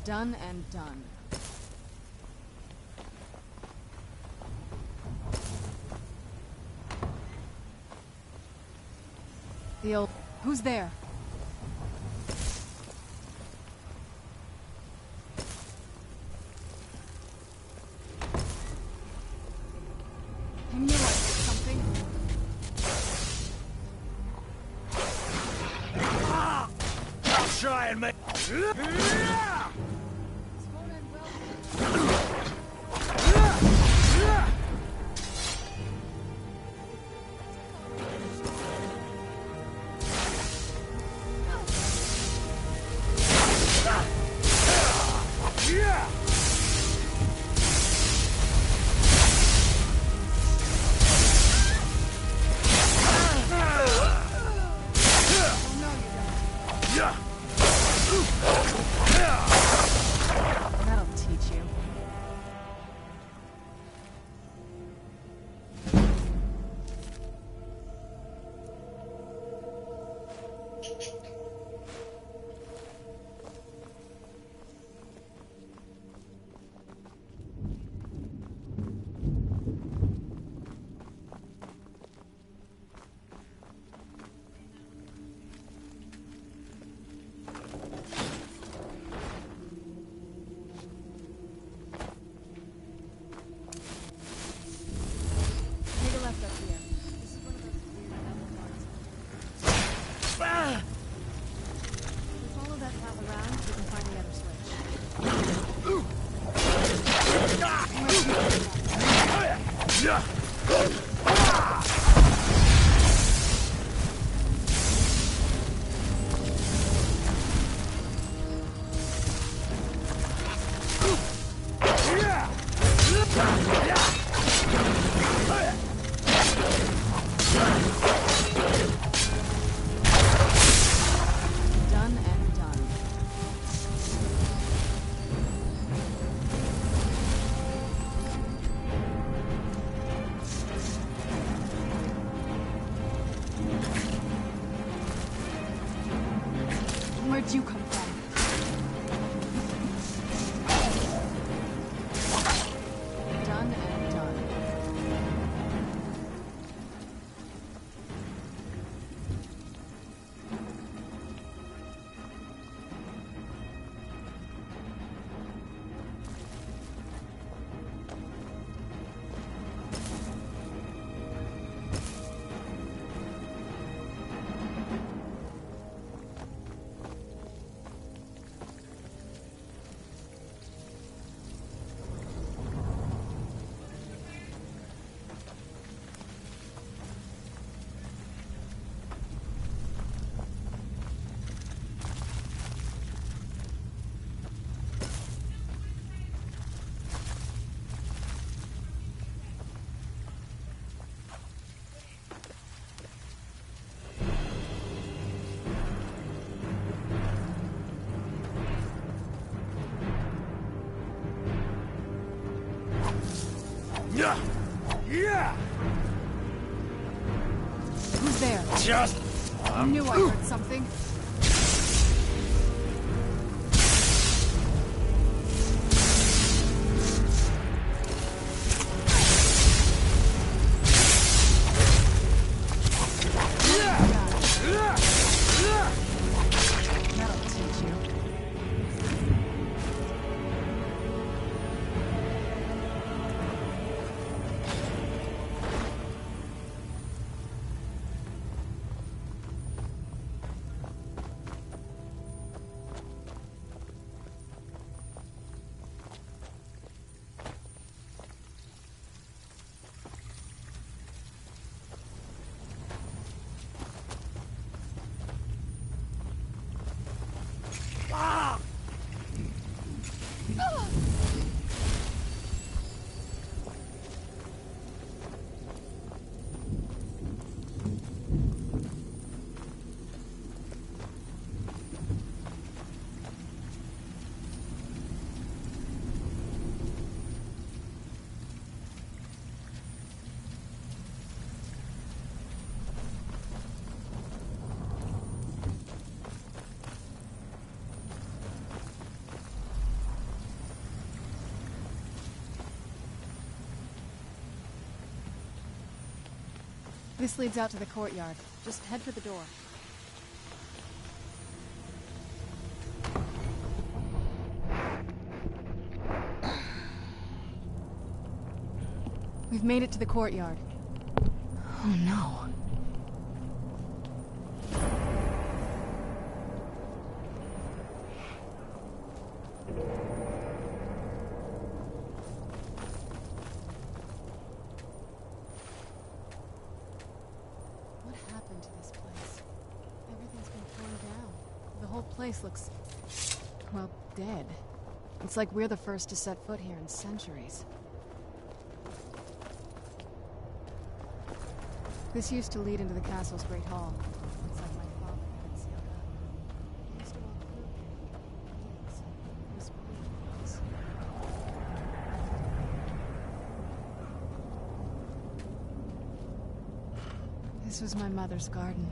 Done and done. The old... Who's there? I knew I heard something. I'll try and make... That'll teach you. Take a left up here. This is one of those weird parts. If we follow that path around, we can find the other Done and done. Where'd you come from? Done and done. Yeah! Who's there? Just... I knew I heard something. That'll teach you. This leads out to the courtyard. Just head for the door. We've made it to the courtyard. Oh no. What happened to this place? Everything's been torn down. The whole place looks, well, dead. It's like we're the first to set foot here in centuries. This used to lead into the castle's great hall. Looks like my father had it sealed up. He used to walk through here. Yes, whispering words. This was my mother's garden.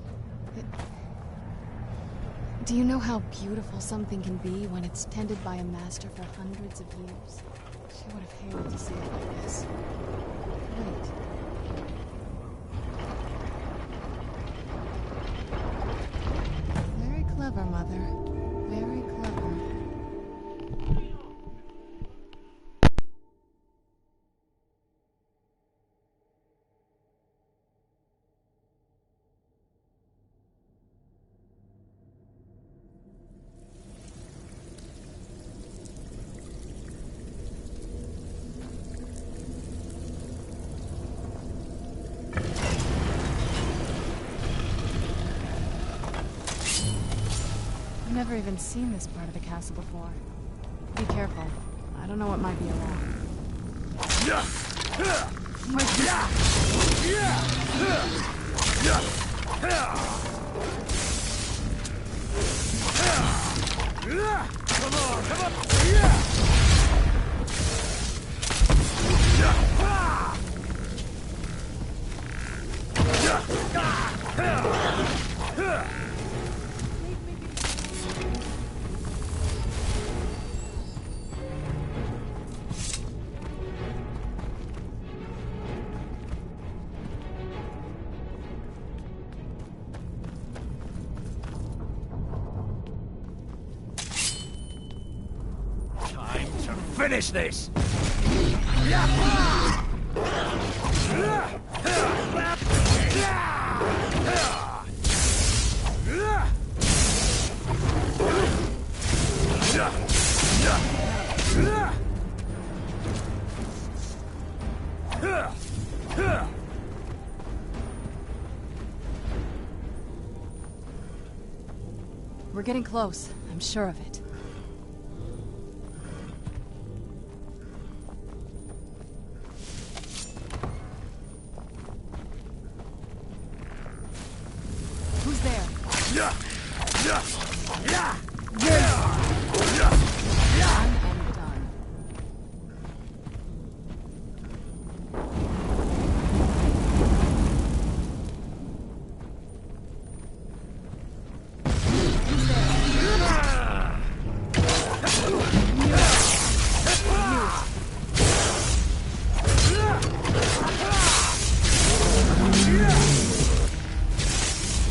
Do you know how beautiful something can be when it's tended by a master for hundreds of years? She would have hated to see it like this. Wait. Very clever, Mother. Very clever. I've never even seen this part of the castle before. Be careful. I don't know what might be around. Come on, come on! Time to finish this! We're getting close. I'm sure of it. Who's there?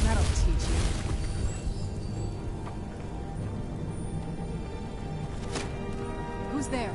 That'll teach you. Who's there?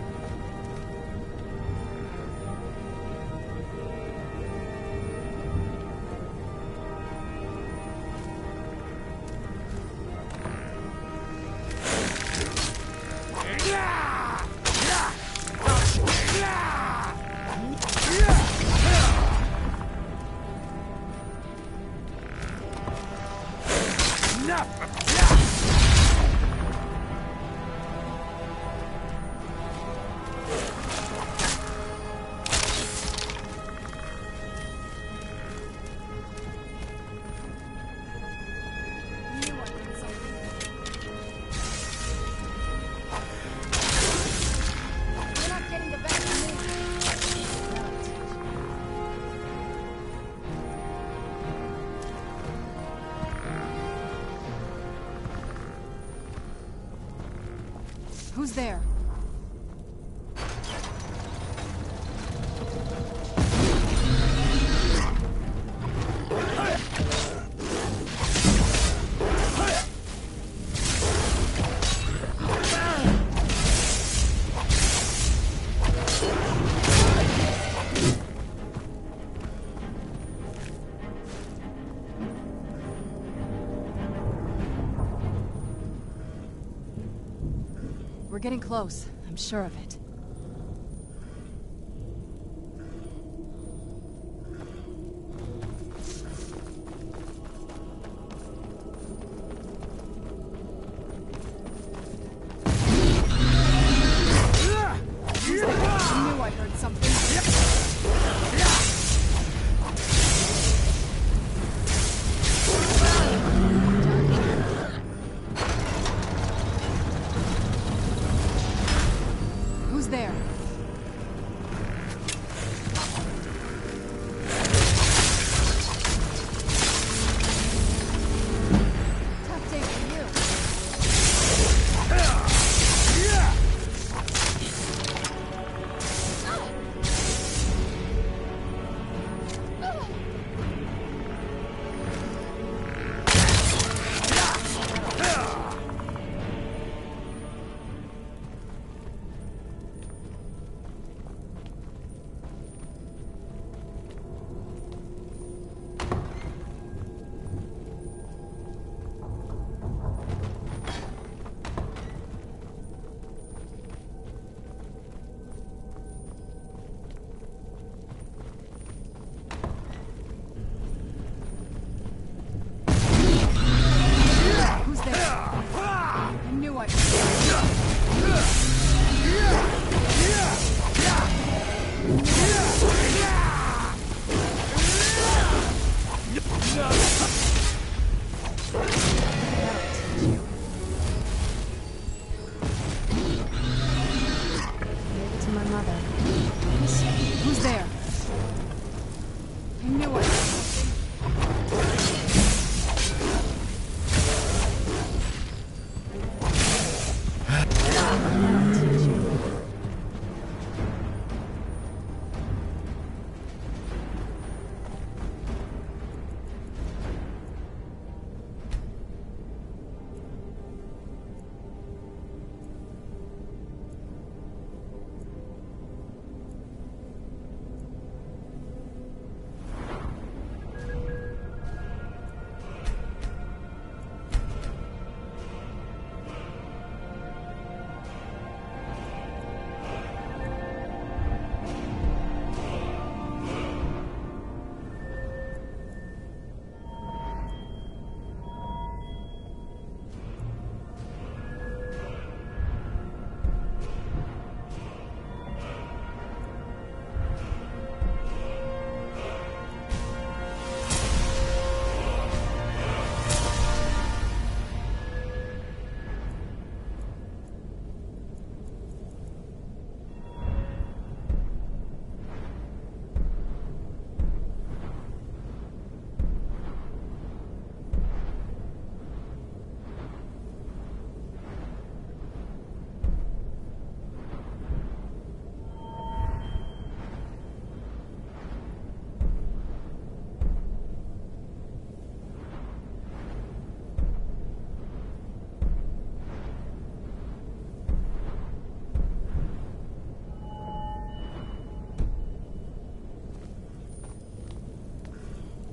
Who's there? We're getting close. I'm sure of it. I knew I heard something. Who's there? Tough day for you. Who's there? I knew I... Gave it to my mother. Who's there? I knew I heard something.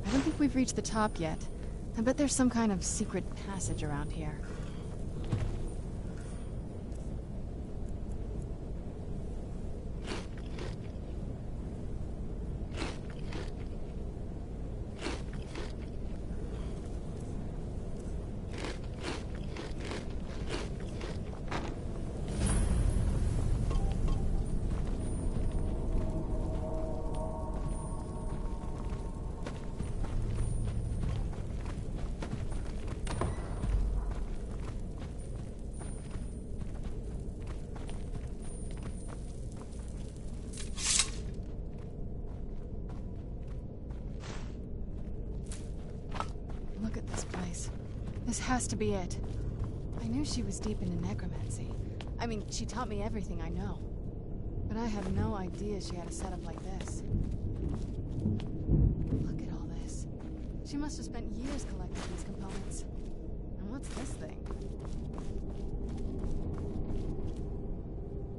I don't think we've reached the top yet. I bet there's some kind of secret passage around here. Look at this place. This has to be it. I knew she was deep into necromancy. I mean, she taught me everything I know. But I had no idea she had a setup like this. Look at all this. She must have spent years collecting these components. And what's this thing?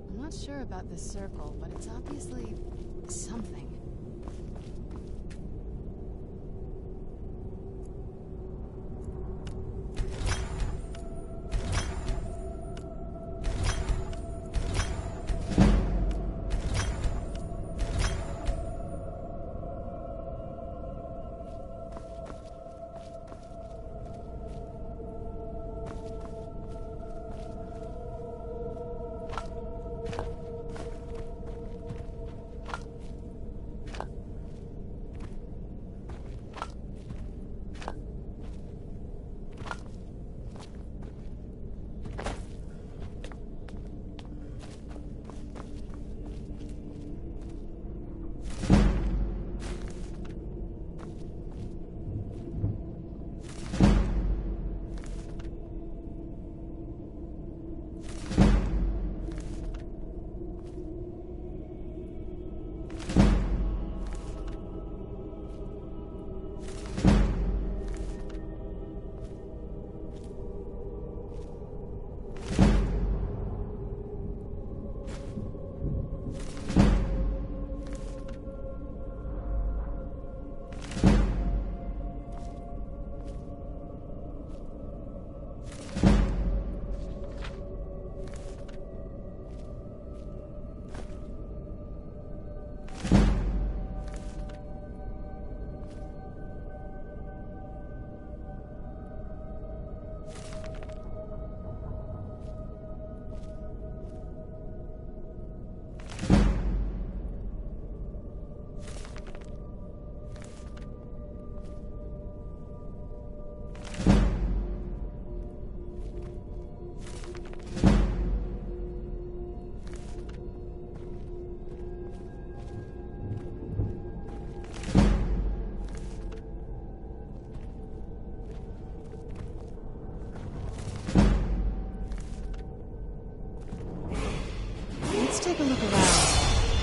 I'm not sure about this circle, but it's obviously something.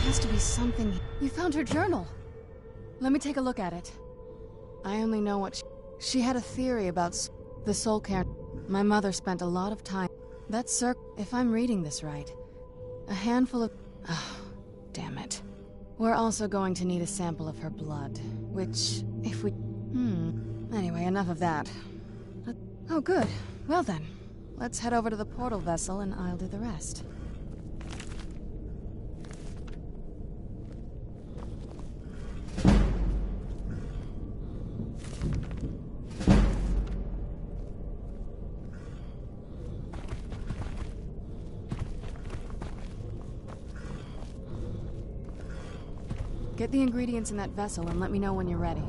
has to be something. You found her journal. Let me take a look at it. I only know what she had a theory about the soul cairn. My mother spent a lot of time. That's if I'm reading this right. A handful of... Oh, damn it. We're also going to need a sample of her blood, which, if we... Anyway, enough of that. Oh, good. Well then, let's head over to the portal vessel and I'll do the rest. Get the ingredients in that vessel and let me know when you're ready.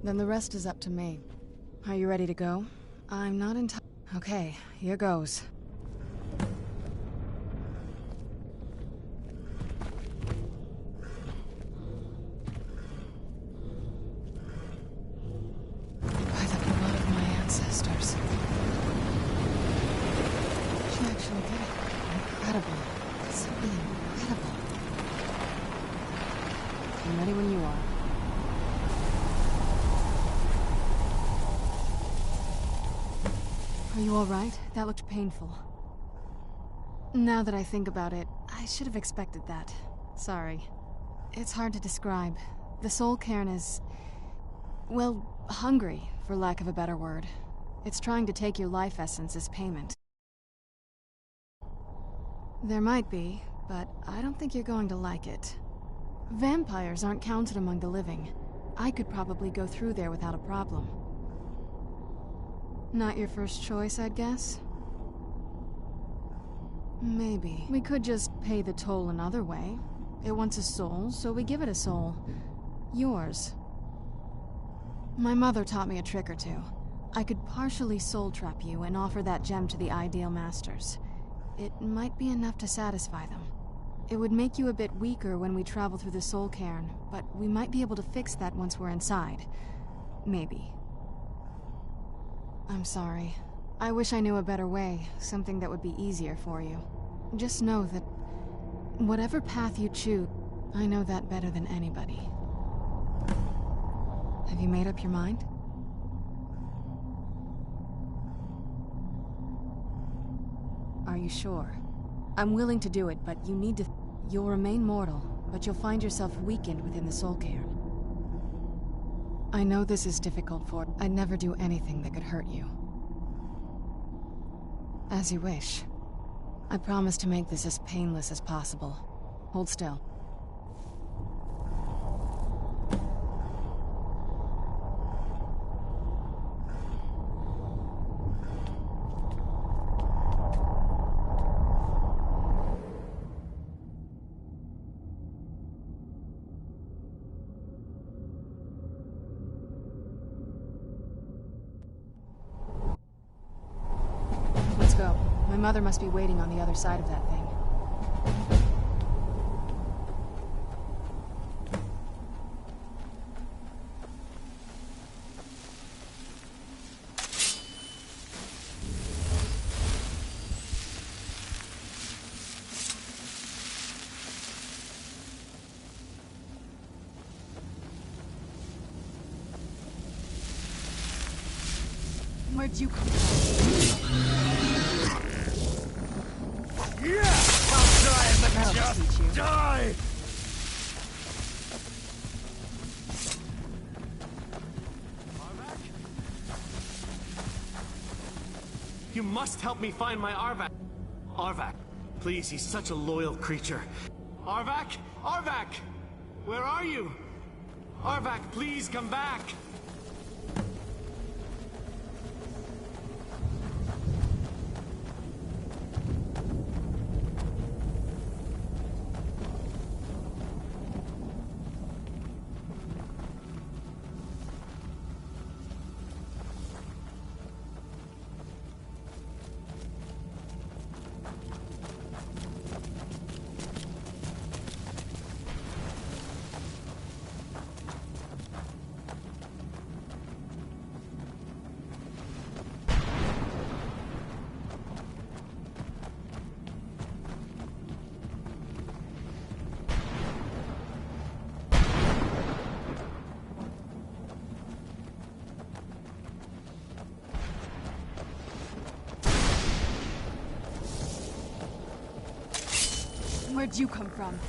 Then the rest is up to me. Are you ready to go? I'm not in time. Okay, here goes. By the blood of my ancestors. She actually did it. Incredible. Simply incredible. I'm ready when you are. Are you alright? That looked painful. Now that I think about it, I should have expected that. Sorry. It's hard to describe. The soul cairn is... well, hungry, for lack of a better word. It's trying to take your life essence as payment. There might be, but I don't think you're going to like it. Vampires aren't counted among the living. I could probably go through there without a problem. Not your first choice, I'd guess? Maybe. We could just pay the toll another way. It wants a soul, so we give it a soul. Yours. My mother taught me a trick or two. I could partially soul trap you and offer that gem to the ideal masters. It might be enough to satisfy them. It would make you a bit weaker when we travel through the soul cairn, but we might be able to fix that once we're inside. Maybe. I'm sorry. I wish I knew a better way, something that would be easier for you. Just know that whatever path you choose, I know that better than anybody. Have you made up your mind? Are you sure? I'm willing to do it, but you need to... You'll remain mortal, but you'll find yourself weakened within the soul cairn. I know this is difficult for... I'd never do anything that could hurt you. As you wish. I promise to make this as painless as possible. Hold still. Let's go. My mother must be waiting on the other side of that thing. Where'd you come from? Yeah! I'll try and let me just die! You must help me find my Arvak. Arvak, please, he's such a loyal creature. Arvak? Arvak! Where are you? Arvak, please come back! Where'd you come from?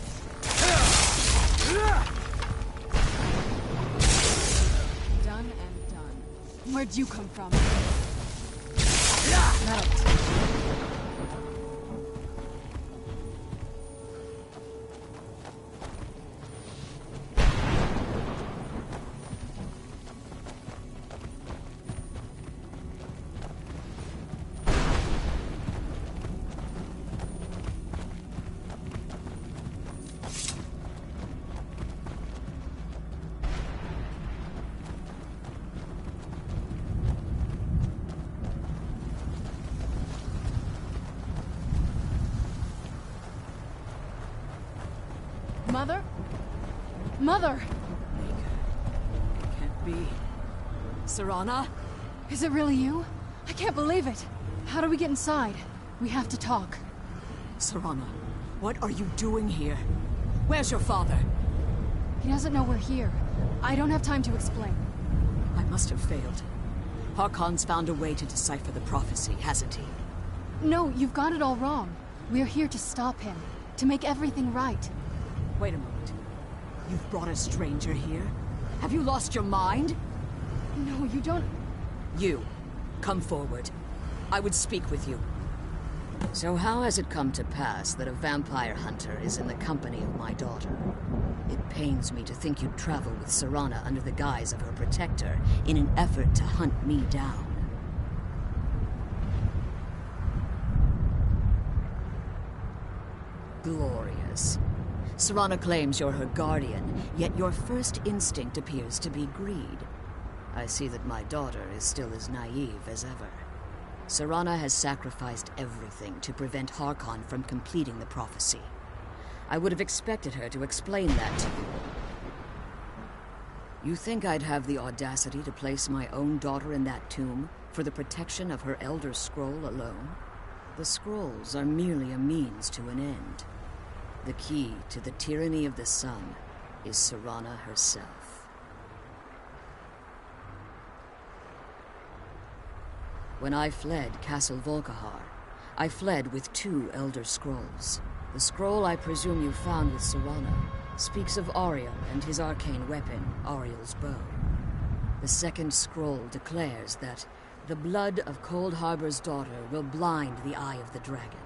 Done and done. Where'd you come from? Melt. Mother? Mother! It can't be. Serana? Is it really you? I can't believe it. How do we get inside? We have to talk. Serana, what are you doing here? Where's your father? He doesn't know we're here. I don't have time to explain. I must have failed. Harkon's found a way to decipher the prophecy, hasn't he? No, you've got it all wrong. We're here to stop him. To make everything right. Wait a moment. You've brought a stranger here? Have you lost your mind? No, you don't... You, come forward. I would speak with you. So how has it come to pass that a vampire hunter is in the company of my daughter? It pains me to think you'd travel with Serana under the guise of her protector in an effort to hunt me down. Glorious. Serana claims you're her guardian, yet your first instinct appears to be greed. I see that my daughter is still as naive as ever. Serana has sacrificed everything to prevent Harkon from completing the prophecy. I would have expected her to explain that to you. You think I'd have the audacity to place my own daughter in that tomb for the protection of her Elder Scroll alone? The scrolls are merely a means to an end. The key to the tyranny of the sun is Serana herself. When I fled Castle Volkihar, I fled with 2 Elder Scrolls. The scroll I presume you found with Serana speaks of Auriel and his arcane weapon, Auriel's bow. The second scroll declares that the blood of Cold Harbor's daughter will blind the eye of the dragon.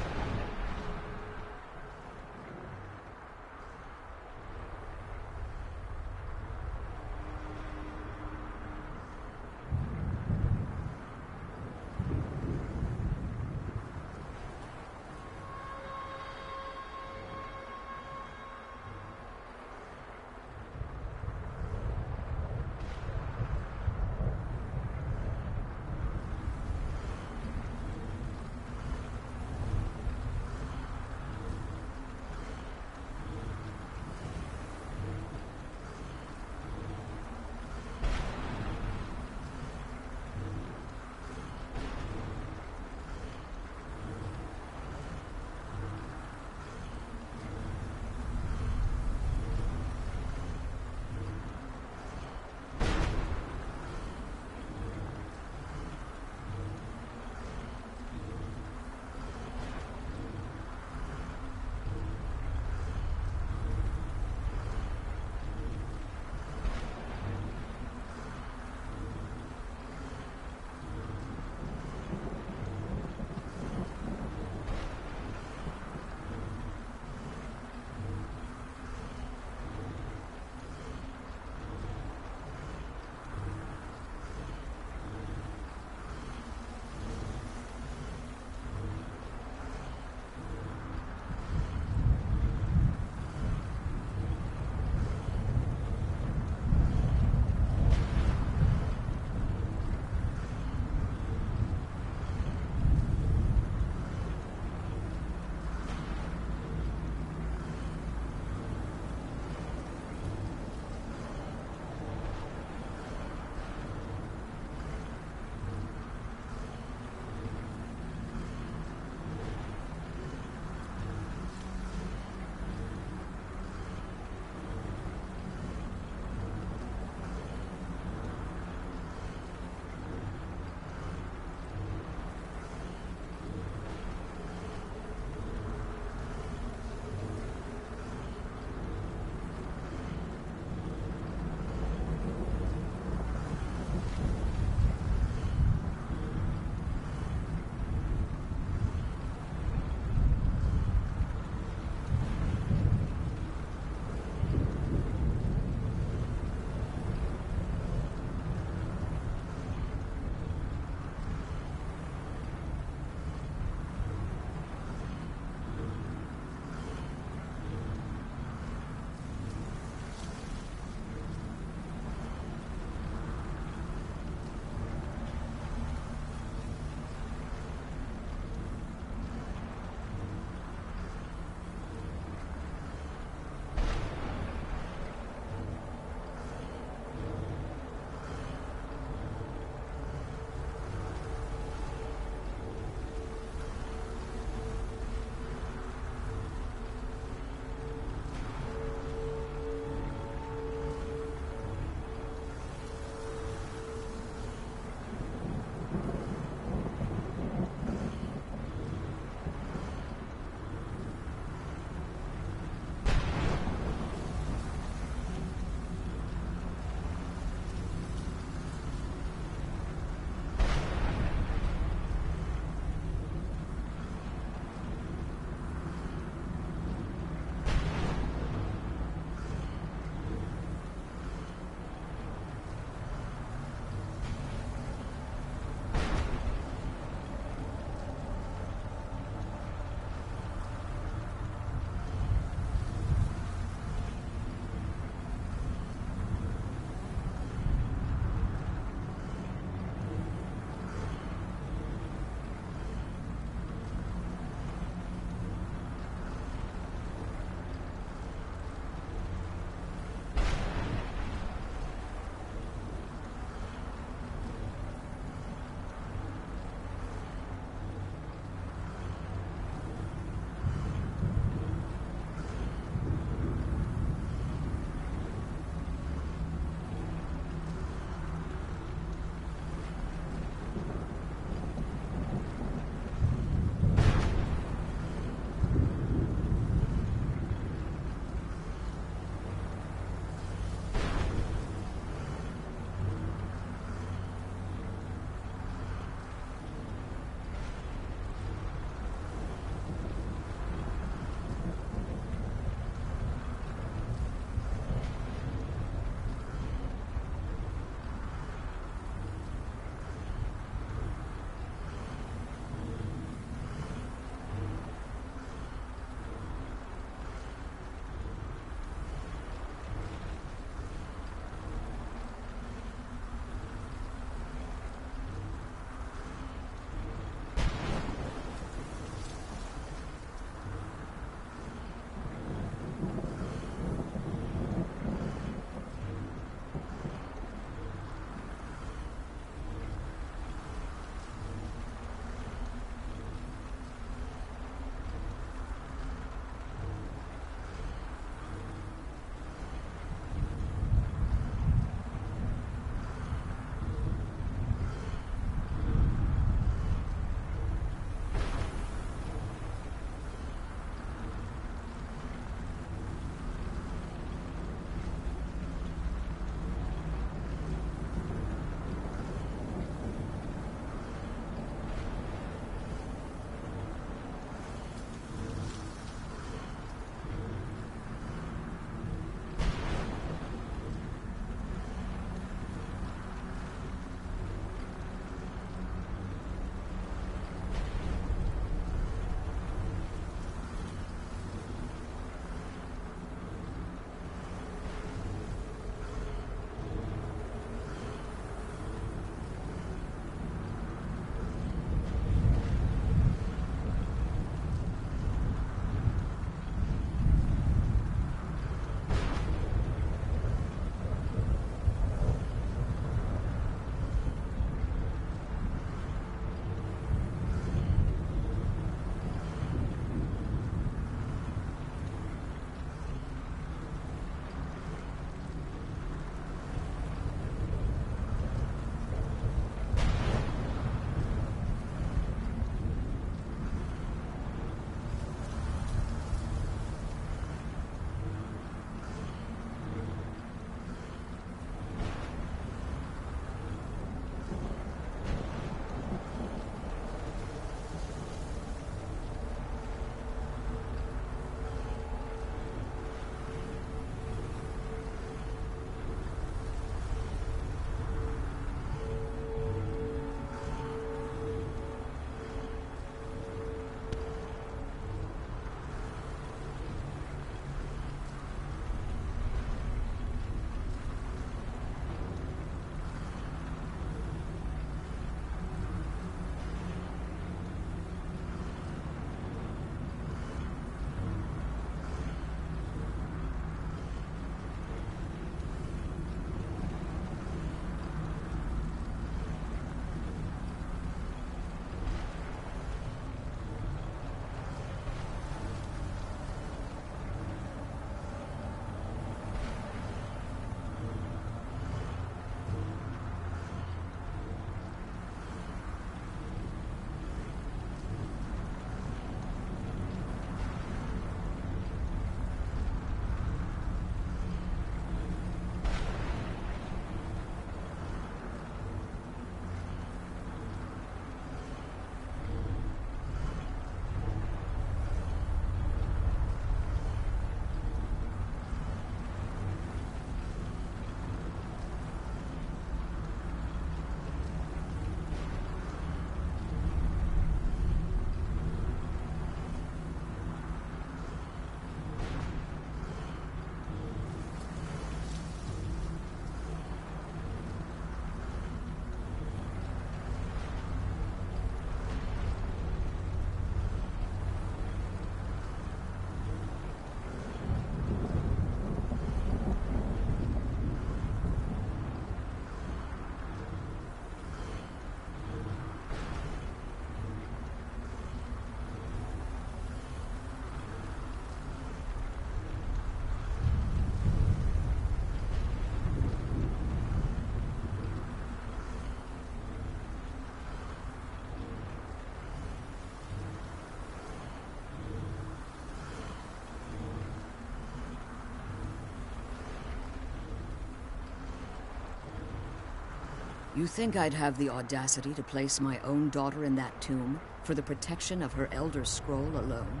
You think I'd have the audacity to place my own daughter in that tomb for the protection of her Elder Scroll alone?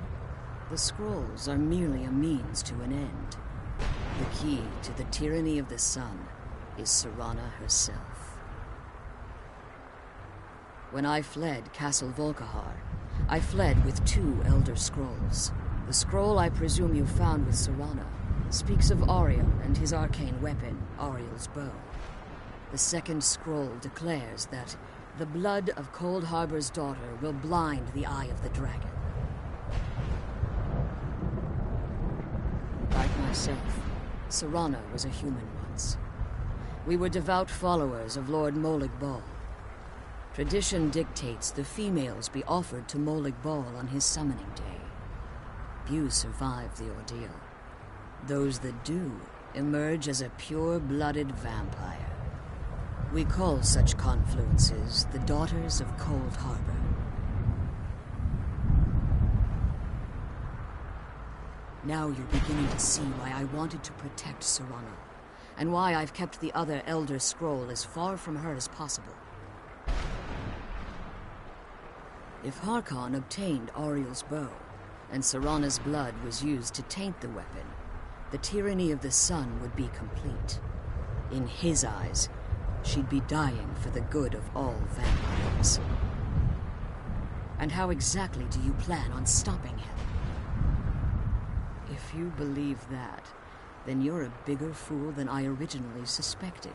The scrolls are merely a means to an end. The key to the tyranny of the sun is Serana herself. When I fled Castle Volkihar, I fled with 2 Elder Scrolls. The scroll I presume you found with Serana speaks of Ariel and his arcane weapon, Ariel's bow. The second scroll declares that the blood of Cold Harbor's daughter will blind the eye of the dragon. Like myself, Serana was a human once. We were devout followers of Lord Molig Bal. Tradition dictates the females be offered to Molig Bal on his summoning day. Few survive the ordeal. Those that do emerge as a pure-blooded vampire. We call such confluences the Daughters of Cold Harbor. Now you're beginning to see why I wanted to protect Serana, and why I've kept the other Elder Scroll as far from her as possible. If Harkon obtained Ariel's bow, and Serana's blood was used to taint the weapon, the tyranny of the sun would be complete. In his eyes, she'd be dying for the good of all vampires. And how exactly do you plan on stopping him? If you believe that, then you're a bigger fool than I originally suspected.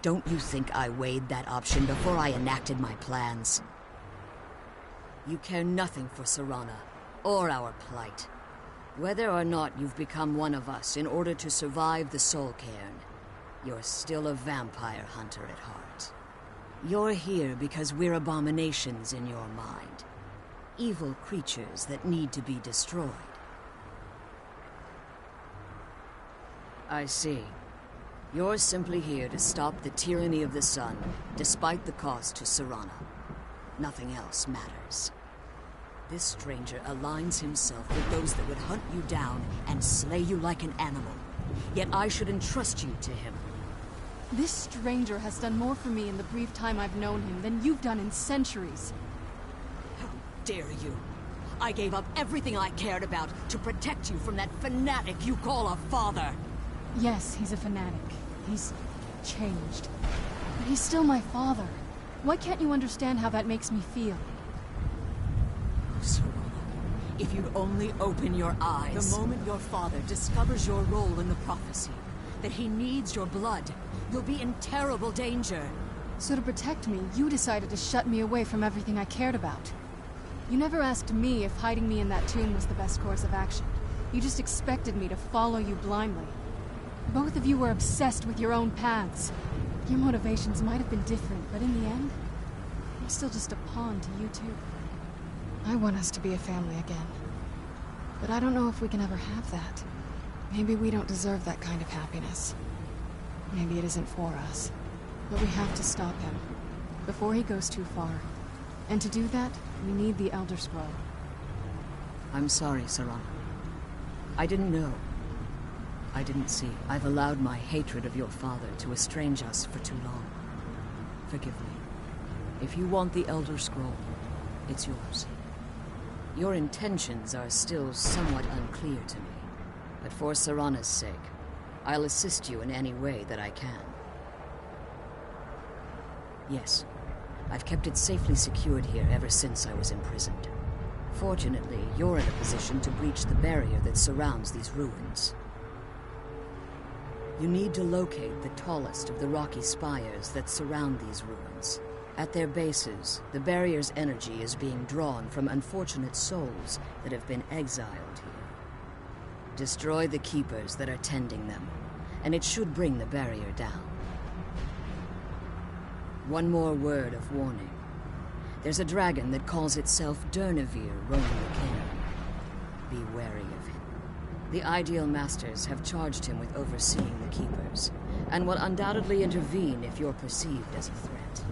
Don't you think I weighed that option before I enacted my plans? You care nothing for Serana, or our plight. Whether or not you've become one of us in order to survive the Soul Cairn, you're still a vampire hunter at heart. You're here because we're abominations in your mind. Evil creatures that need to be destroyed. I see. You're simply here to stop the tyranny of the sun, despite the cost to Serana. Nothing else matters. This stranger aligns himself with those that would hunt you down and slay you like an animal. Yet I should entrust you to him. This stranger has done more for me in the brief time I've known him than you've done in centuries. How dare you? I gave up everything I cared about to protect you from that fanatic you call a father. Yes, he's a fanatic. He's changed. But he's still my father. Why can't you understand how that makes me feel? Serana, if you'd only open your eyes. The moment your father discovers your role in the prophecy, that he needs your blood, you'll be in terrible danger. So to protect me, you decided to shut me away from everything I cared about. You never asked me if hiding me in that tomb was the best course of action. You just expected me to follow you blindly. Both of you were obsessed with your own paths. Your motivations might have been different, but in the end, I'm still just a pawn to you two. I want us to be a family again. But I don't know if we can ever have that. Maybe we don't deserve that kind of happiness. Maybe it isn't for us. But we have to stop him, before he goes too far. And to do that, we need the Elder Scroll. I'm sorry, Serana. I didn't know. I didn't see. I've allowed my hatred of your father to estrange us for too long. Forgive me. If you want the Elder Scroll, it's yours. Your intentions are still somewhat unclear to me, but for Serana's sake, I'll assist you in any way that I can. Yes, I've kept it safely secured here ever since I was imprisoned. Fortunately, you're in a position to breach the barrier that surrounds these ruins. You need to locate the tallest of the rocky spires that surround these ruins. At their bases, the barrier's energy is being drawn from unfortunate souls that have been exiled here. Destroy the keepers that are tending them, and it should bring the barrier down. One more word of warning. There's a dragon that calls itself Durnevere roaming the cairn. Be wary of him. The Ideal Masters have charged him with overseeing the keepers, and will undoubtedly intervene if you're perceived as a threat.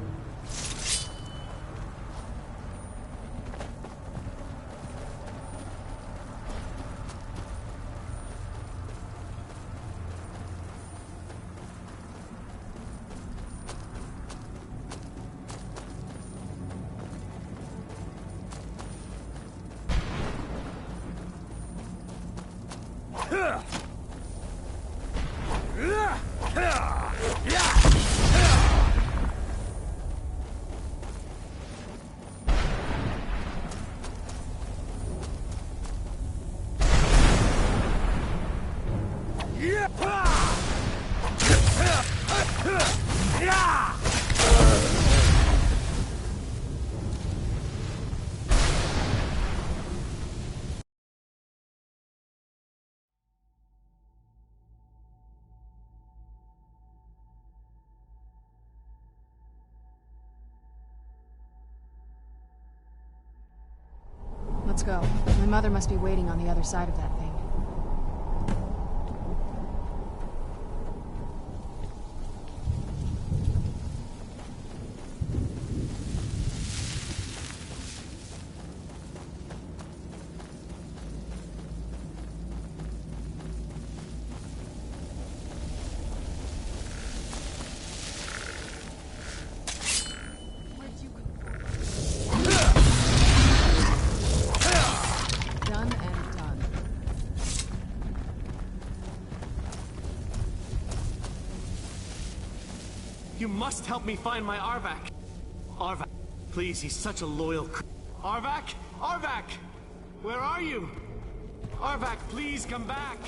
Let's go. My mother must be waiting on the other side of that thing. You must help me find my Arvak. Arvak, please, he's such a loyal Arvak? Arvak! Where are you? Arvak, please come back!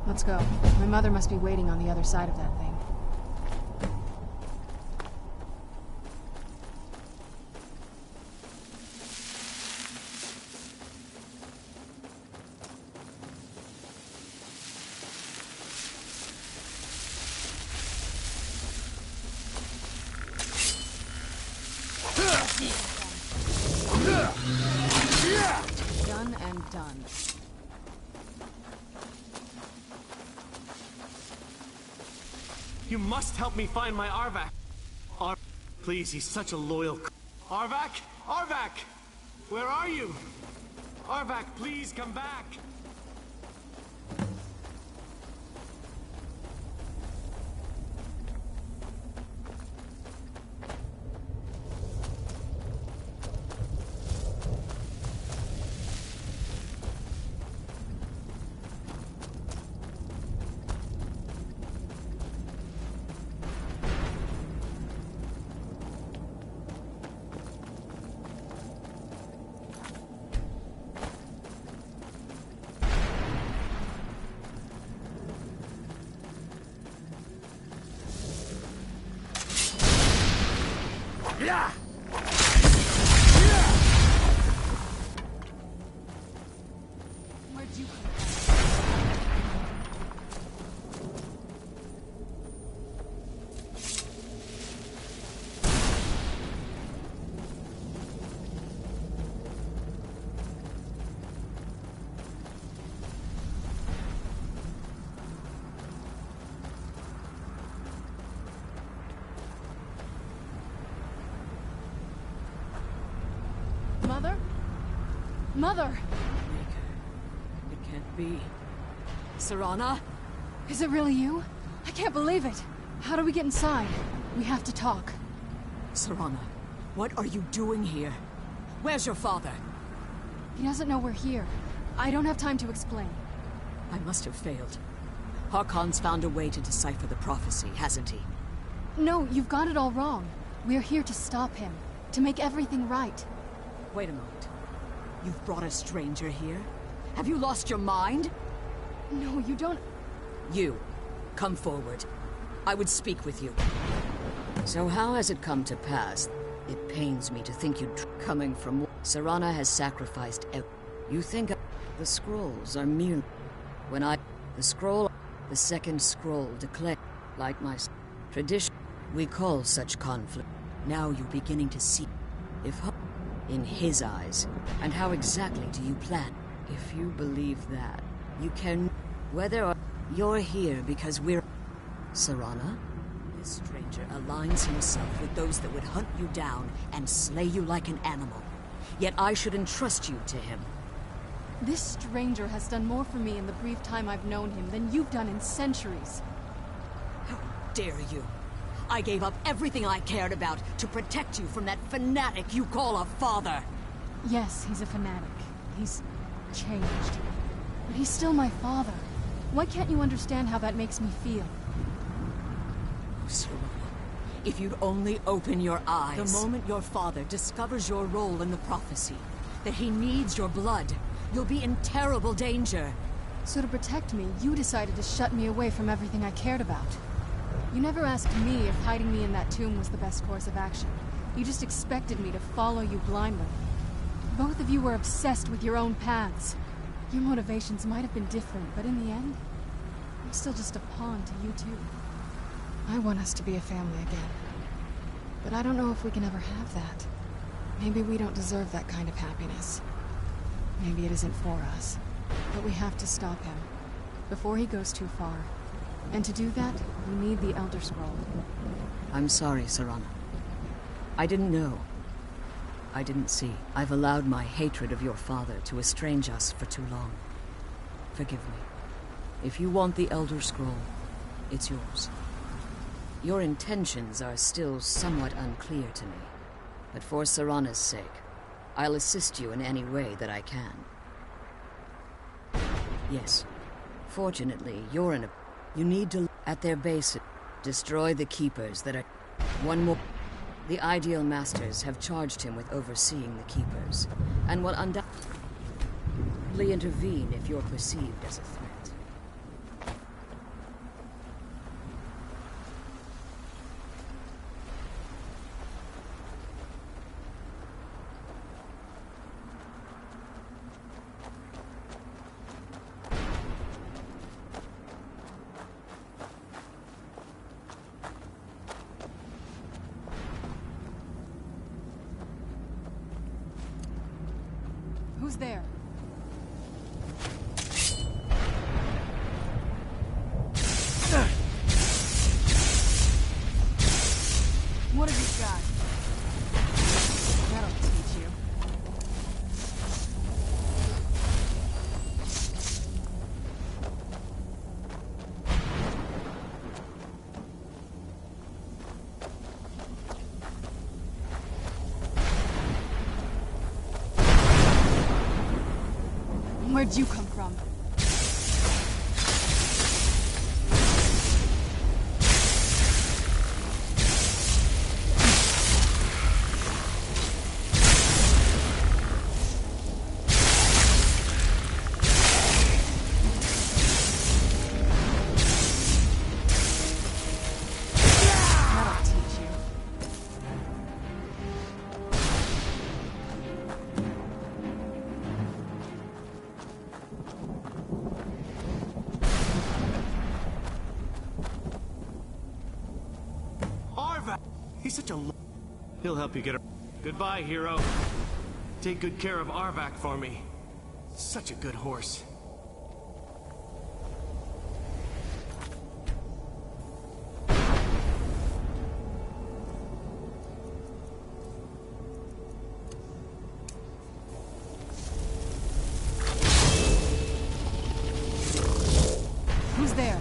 Let's go. My mother must be waiting on the other side of that thing. Done and done. You must help me find my Arvak. Please, he's such a loyal Arvak? Arvak! Where are you? Arvak, please come back! Yeah! Where'd you come Mother? Mother! It can't be. Serana? Is it really you? I can't believe it. How do we get inside? We have to talk. Serana, what are you doing here? Where's your father? He doesn't know we're here. I don't have time to explain. I must have failed. Harkon's found a way to decipher the prophecy, hasn't he? No, you've got it all wrong. We're here to stop him. to make everything right. Wait a moment. You've brought a stranger here? Have you lost your mind? No, you don't... You, come forward. I would speak with you. So how has it come to pass? It pains me to think you'd... Coming from... Serana has sacrificed... You think... The scrolls are mere... When I... The scroll... The second scroll declared... Like my... Tradition... We call such conflict... Now you're beginning to see... If... In his eyes. And how exactly do you plan? If you believe that, you can... Whether or... You're here because we're... Serana? This stranger aligns himself with those that would hunt you down and slay you like an animal. Yet I should entrust you to him. This stranger has done more for me in the brief time I've known him than you've done in centuries. How dare you? I gave up everything I cared about to protect you from that fanatic you call a father. Yes, he's a fanatic. He's changed. But he's still my father. Why can't you understand how that makes me feel? Oh, Serana, if you'd only open your eyes. The moment your father discovers your role in the prophecy, that he needs your blood, you'll be in terrible danger. So to protect me, you decided to shut me away from everything I cared about. You never asked me if hiding me in that tomb was the best course of action. You just expected me to follow you blindly. Both of you were obsessed with your own paths. Your motivations might have been different, but in the end, I'm still just a pawn to you two. I want us to be a family again. But I don't know if we can ever have that. Maybe we don't deserve that kind of happiness. Maybe it isn't for us. But we have to stop him, before he goes too far. And to do that, we need the Elder Scroll. I'm sorry, Serana. I didn't know. I didn't see. I've allowed my hatred of your father to estrange us for too long. Forgive me. If you want the Elder Scroll, it's yours. Your intentions are still somewhat unclear to me, but for Serana's sake, I'll assist you in any way that I can. Yes. Fortunately, you're in a... You need to... At their base, destroy the Keepers that are... One more... The Ideal Masters have charged him with overseeing the Keepers, and will undoubtedly intervene if you're perceived as a threat. Who's there? What have you got? That'll teach you. Where'd you come from? That'll teach you. He's such a... He'll help you get her... Goodbye, hero. Take good care of Arvak for me. Such a good horse. Who's there?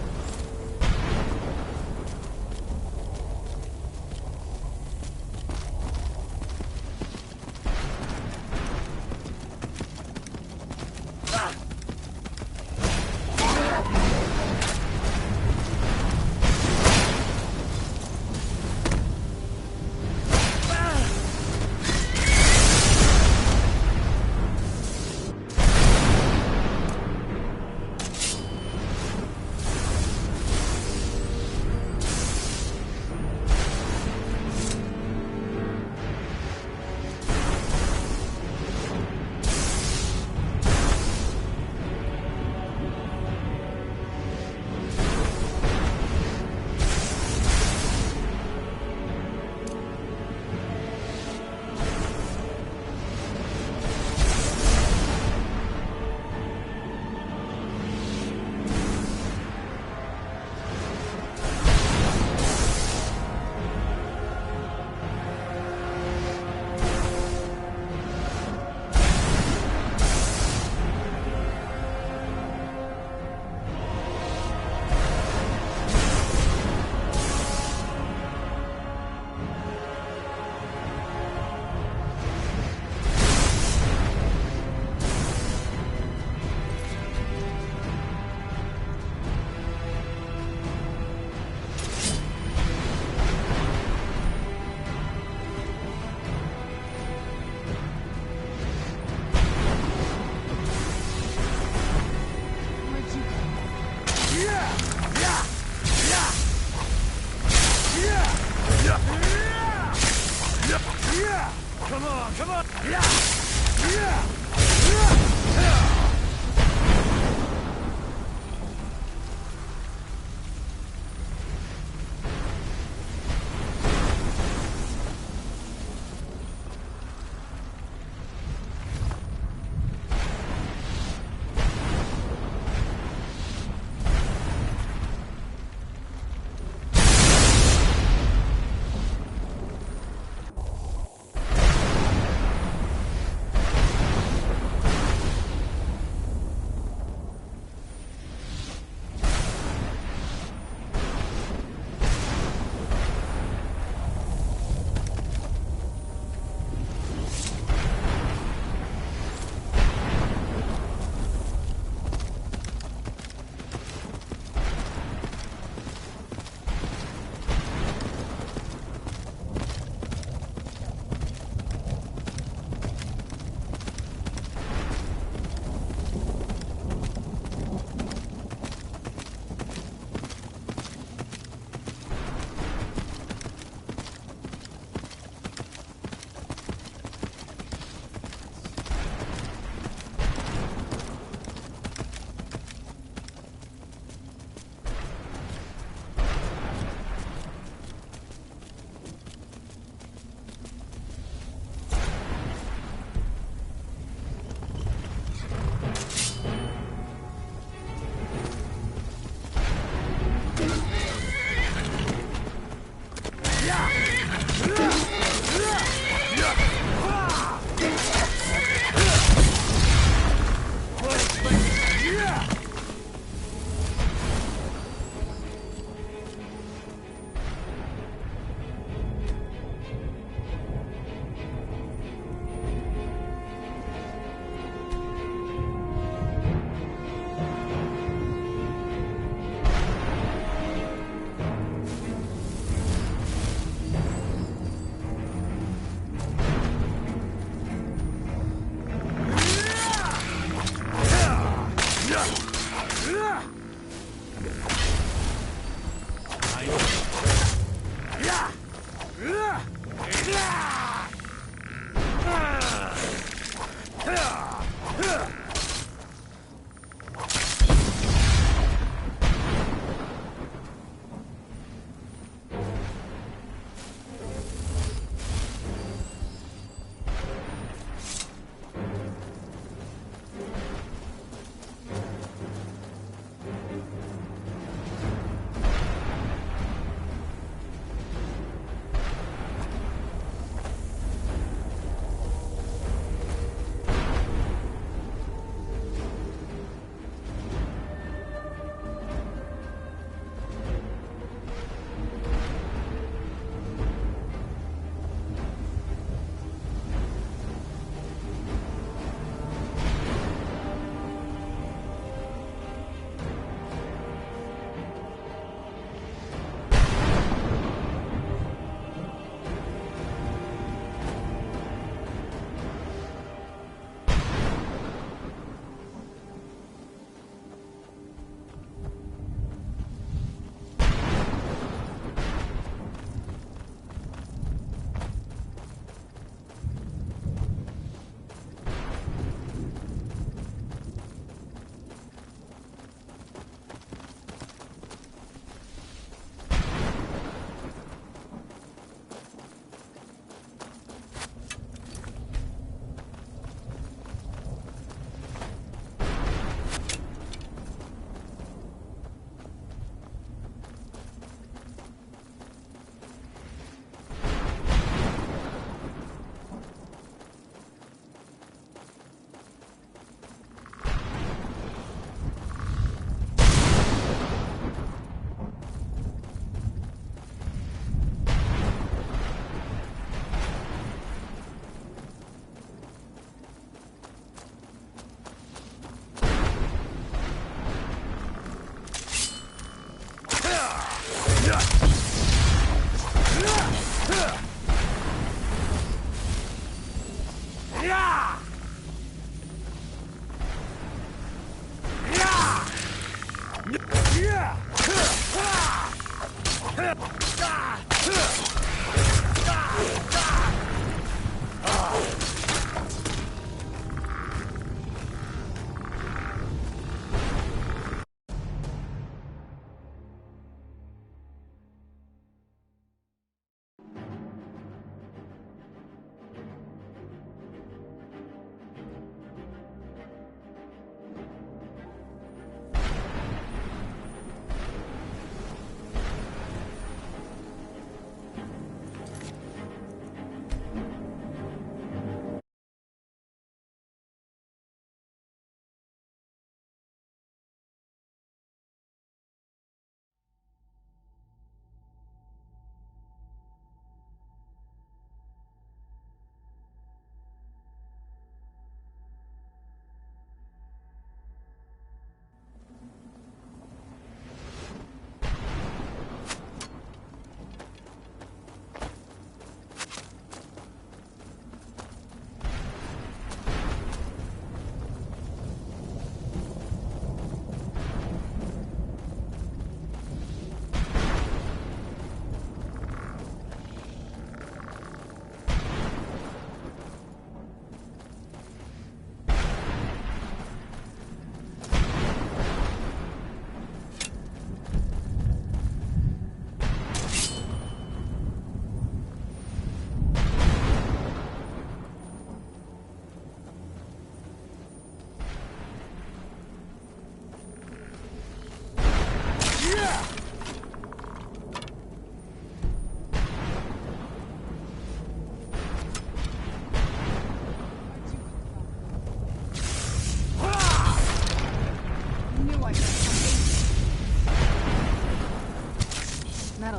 Come on, come on!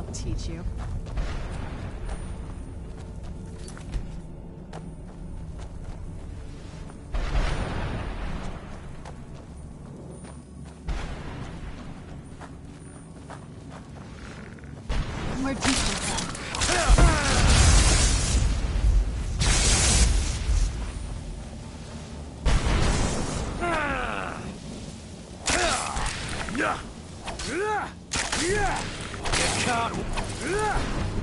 I'll teach you. Where'd you come from? You can't.